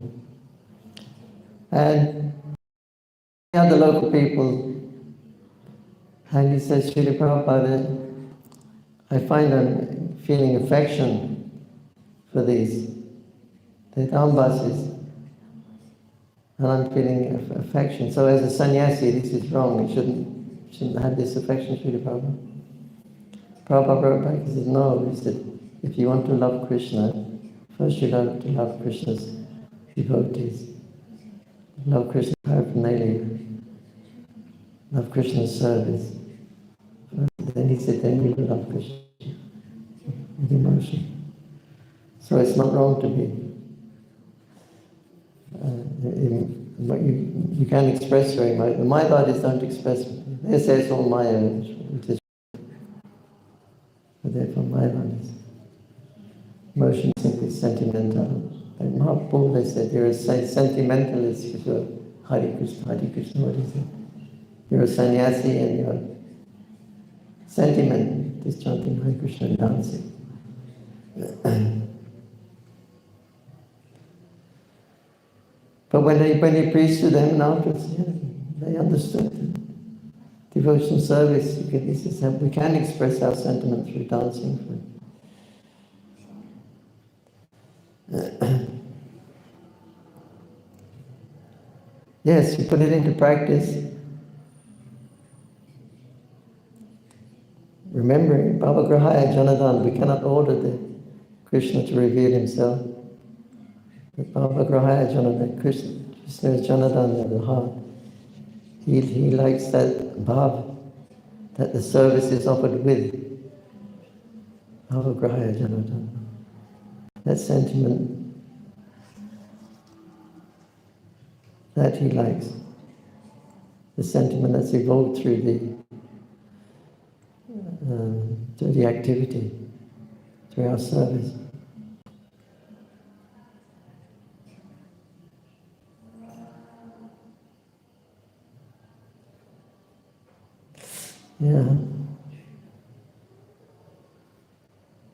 And the other local people, and he says, Srila Prabhupada, I find I'm feeling affection for these. They're Dhambasis. And I'm feeling affection. So as a sannyasi, this is wrong. You shouldn't have this affection, Srila Prabhupada. Prabhupada wrote back, he said, no, he said, if you want to love Krishna, first you have to love Krishna's devotees. Love Krishna's paraphernalia. Love Krishna's service. Then he said, then you will love Krishna with emotion. So it's not wrong to be. You can express your emotion. The Mayavadis don't express. They say it's all Maya, which is. But they're from Mayavadis. Emotion is simply sentimental. Like Mahaprabhu, they said, you're a sentimentalist if you're Hare Krishna, what is it? You're a sannyasi and you're sentiment, just chanting Hare Krishna and dancing. But when you preach to them now, they understood devotional service. We can express our sentiment through dancing. Yes, you put it into practice. Remembering, Bhava Grahaya Janadana, we cannot order the Krishna to reveal himself. But Bhava Grahaya Janadana, Krishna is Janadana of the heart. He likes that bhav, that the service is offered with. Bhava Grahaya Janadana. That sentiment that he likes. The sentiment that's evolved through the activity, through our service. Yeah.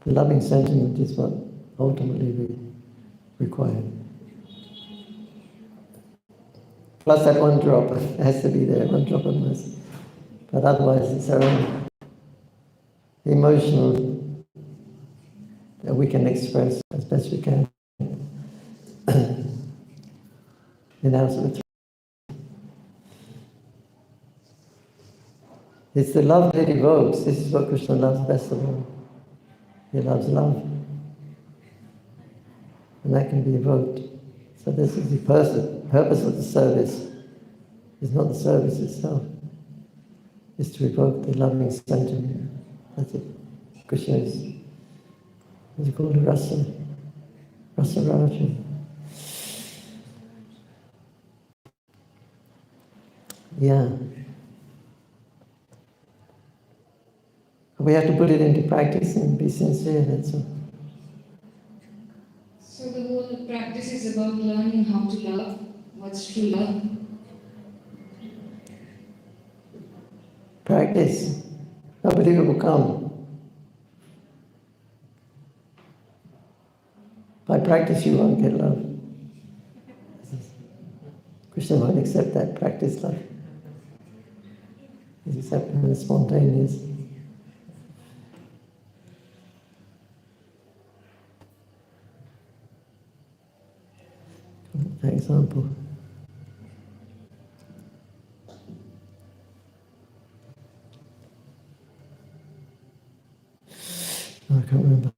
The loving sentiment is what ultimately we require. Plus that one drop has to be there, one drop of mercy. But otherwise it's our own emotional that we can express as best we can in our sort of. It's the love that evokes. This is what Krishna loves best of all. He loves love. And that can be evoked. So this is the purpose of the service. It's not the service itself. It's to evoke the loving sentiment. That's it. Krishna is, what's it called? Rasa Raja. Yeah. We have to put it into practice and be sincere, that's all. So the whole practice is about learning how to love, what's true love. Practice. Nobody will come. By practice you won't get love. Krishna won't accept that practice love. He's accepting the spontaneous. For example. I can't remember.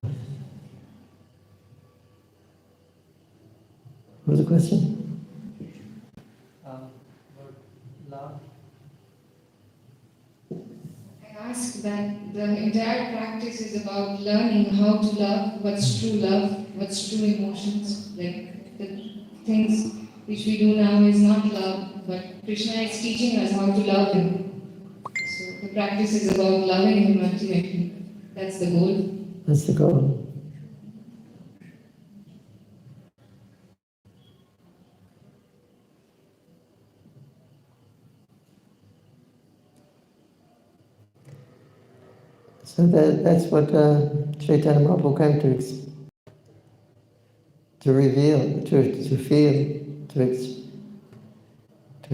What was the question? About love. I asked that the entire practice is about learning how to love, what's true love, what's true emotions. Like the things which we do now is not love, but Krishna is teaching us how to love Him. So the practice is about loving Him ultimately. That's the goal. That's the goal. So that's what Chaitanya Prabhu came to reveal, to feel, to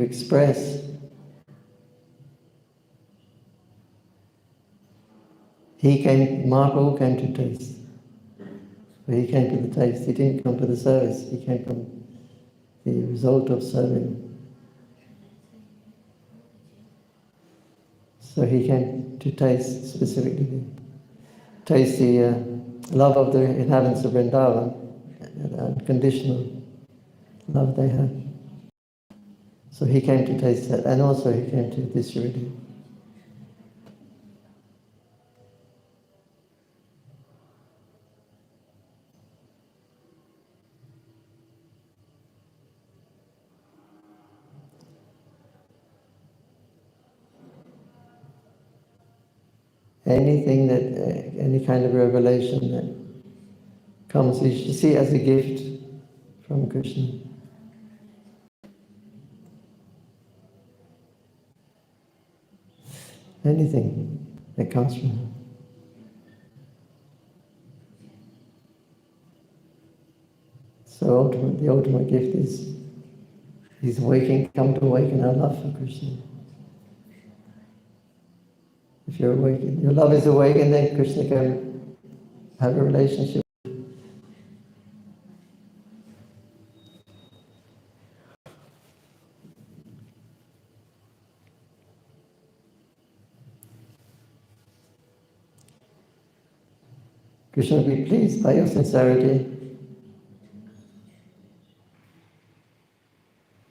express. Mahaprabhu came to taste. He came to the taste. He didn't come to the service. He came from the result of serving. So he came to taste specifically, taste the love of the inhabitants of Vrindavan, unconditional love they have. So he came to taste that, and also he came to distribute it. Anything that, any kind of revelation that comes, you should see it as a gift from Krishna. Anything that comes from Him. So the ultimate gift is come to awaken our love for Krishna. If you're awakened, your love is awakened, then Krishna can have a relationship. Krishna will be pleased by your sincerity.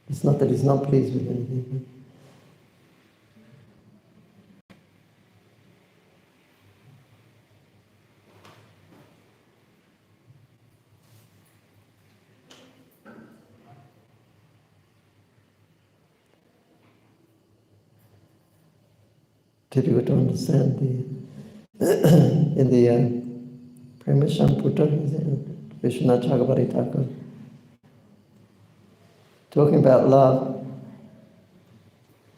It's not that He's not pleased with anything. Difficult to understand in the Premashamputta, Vishwanath Chakravarti Thakur, talking about love,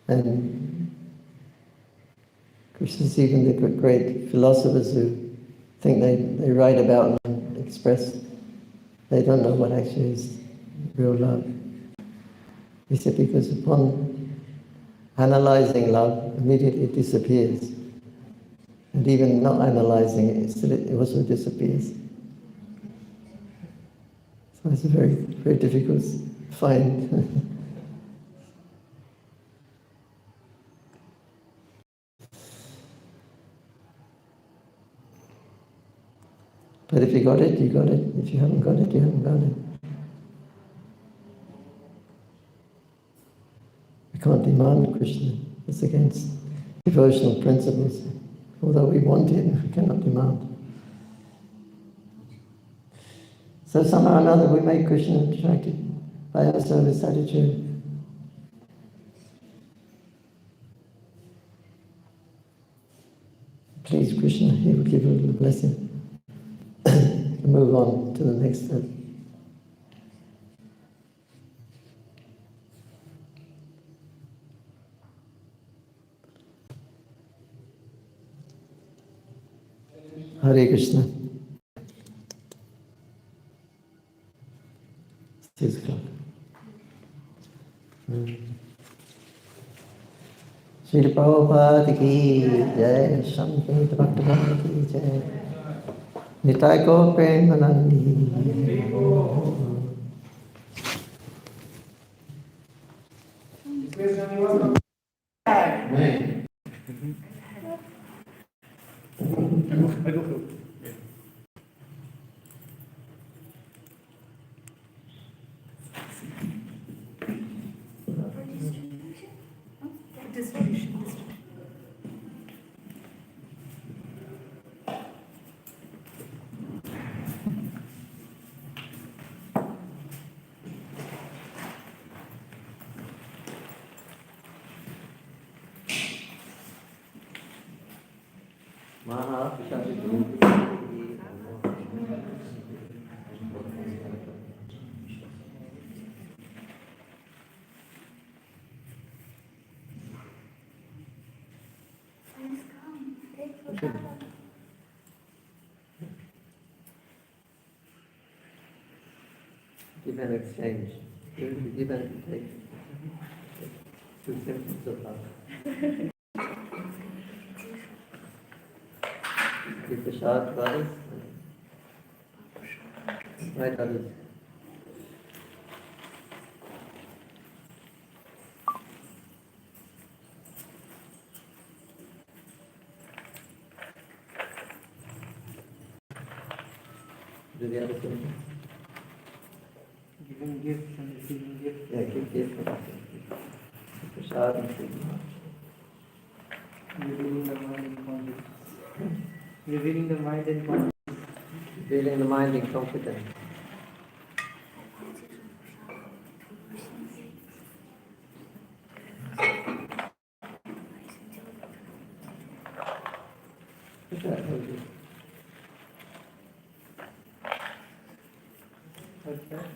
and Krishna's even the great philosophers who think they write about and express, they don't know what actually is real love. He said because upon analyzing love, immediately it disappears. And even not analyzing it, it also disappears. So it's a very, very difficult find. But if you got it, you got it. If you haven't got it, you haven't got it. We can't demand Krishna. It's against devotional principles. Although we want it, we cannot demand. So somehow or another we make Krishna attracted by our service attitude. Please Krishna, he will give you a little blessing. Move on to the next step. Hare Krishna. 6 o'clock. Srila Prabhupada ki jai, Sankirtan Bhaktivinoda ki jai, Nitai Gaur Premanandi. Give an exchange. Give and take. 2 symptoms of love. Give prasad to others. Right others. Do the other symptoms. Giving gifts and receiving gifts. Yeah, give gifts. Prasad and receiving. Revealing the mind and confidence. Revealing the mind and confidence. Revealing the mind in confidence.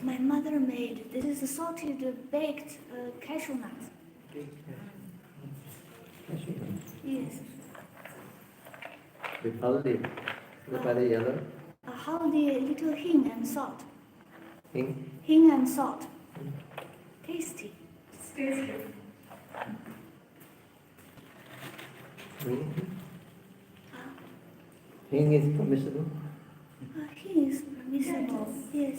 My mother made, this is a salted baked cashew nut. Yes. With haldi. Look at the yellow. Haldi, little hing and salt. Hing. Hing and salt. Tasty. It's tasty. Hing is permissible. Hing is permissible. Yes.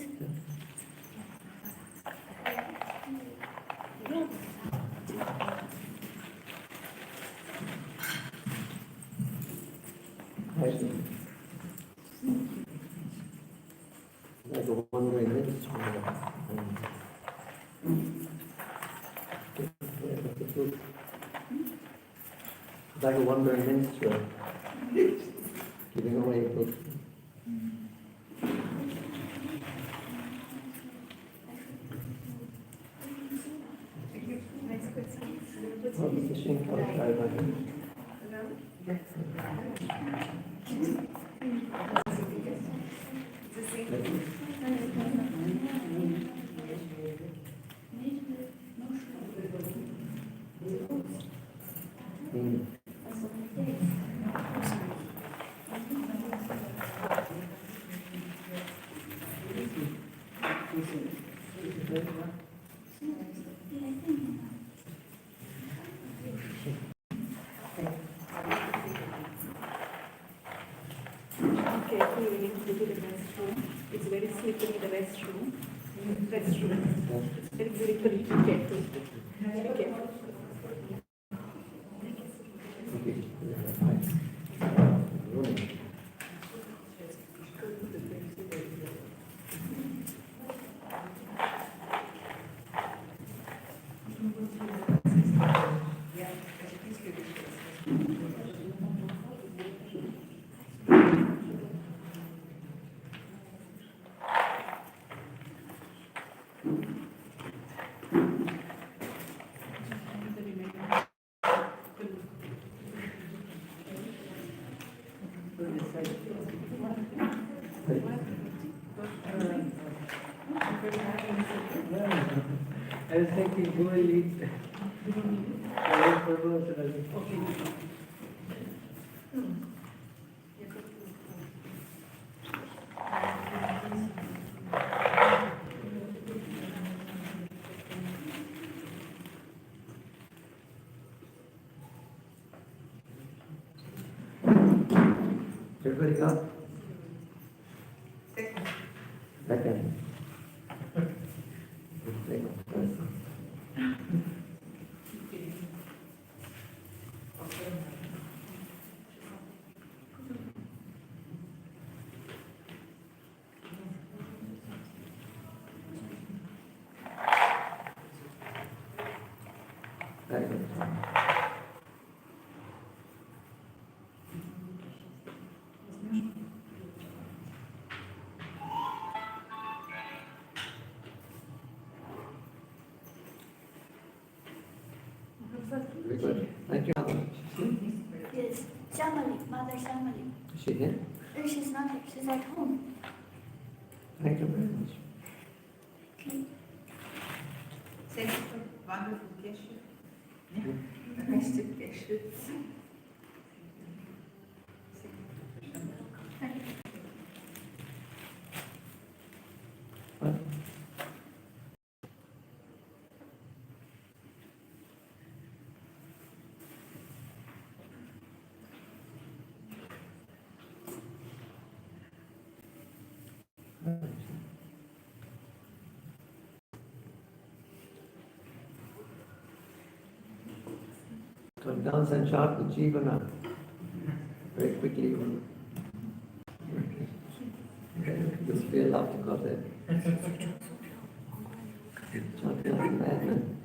Like a wandering minstrel. Like a wandering minstrel. Giving away books. What was the Shinko driver? to the restroom. It's very slippery, the restroom. It's very slippery. Be careful. Be careful. I was thinking who will lead. Everybody got? Second. Second. Very good. Thank you. Yes, Shamali, Mother Shamali. Is she here? No, she's not here. She's at home. Thank you very much. Okay. Thank you for wonderful gesture. Nice to gesture. What? Come down and chant the Jivana very quickly. Okay, just feel love to go there. Chant like a madman.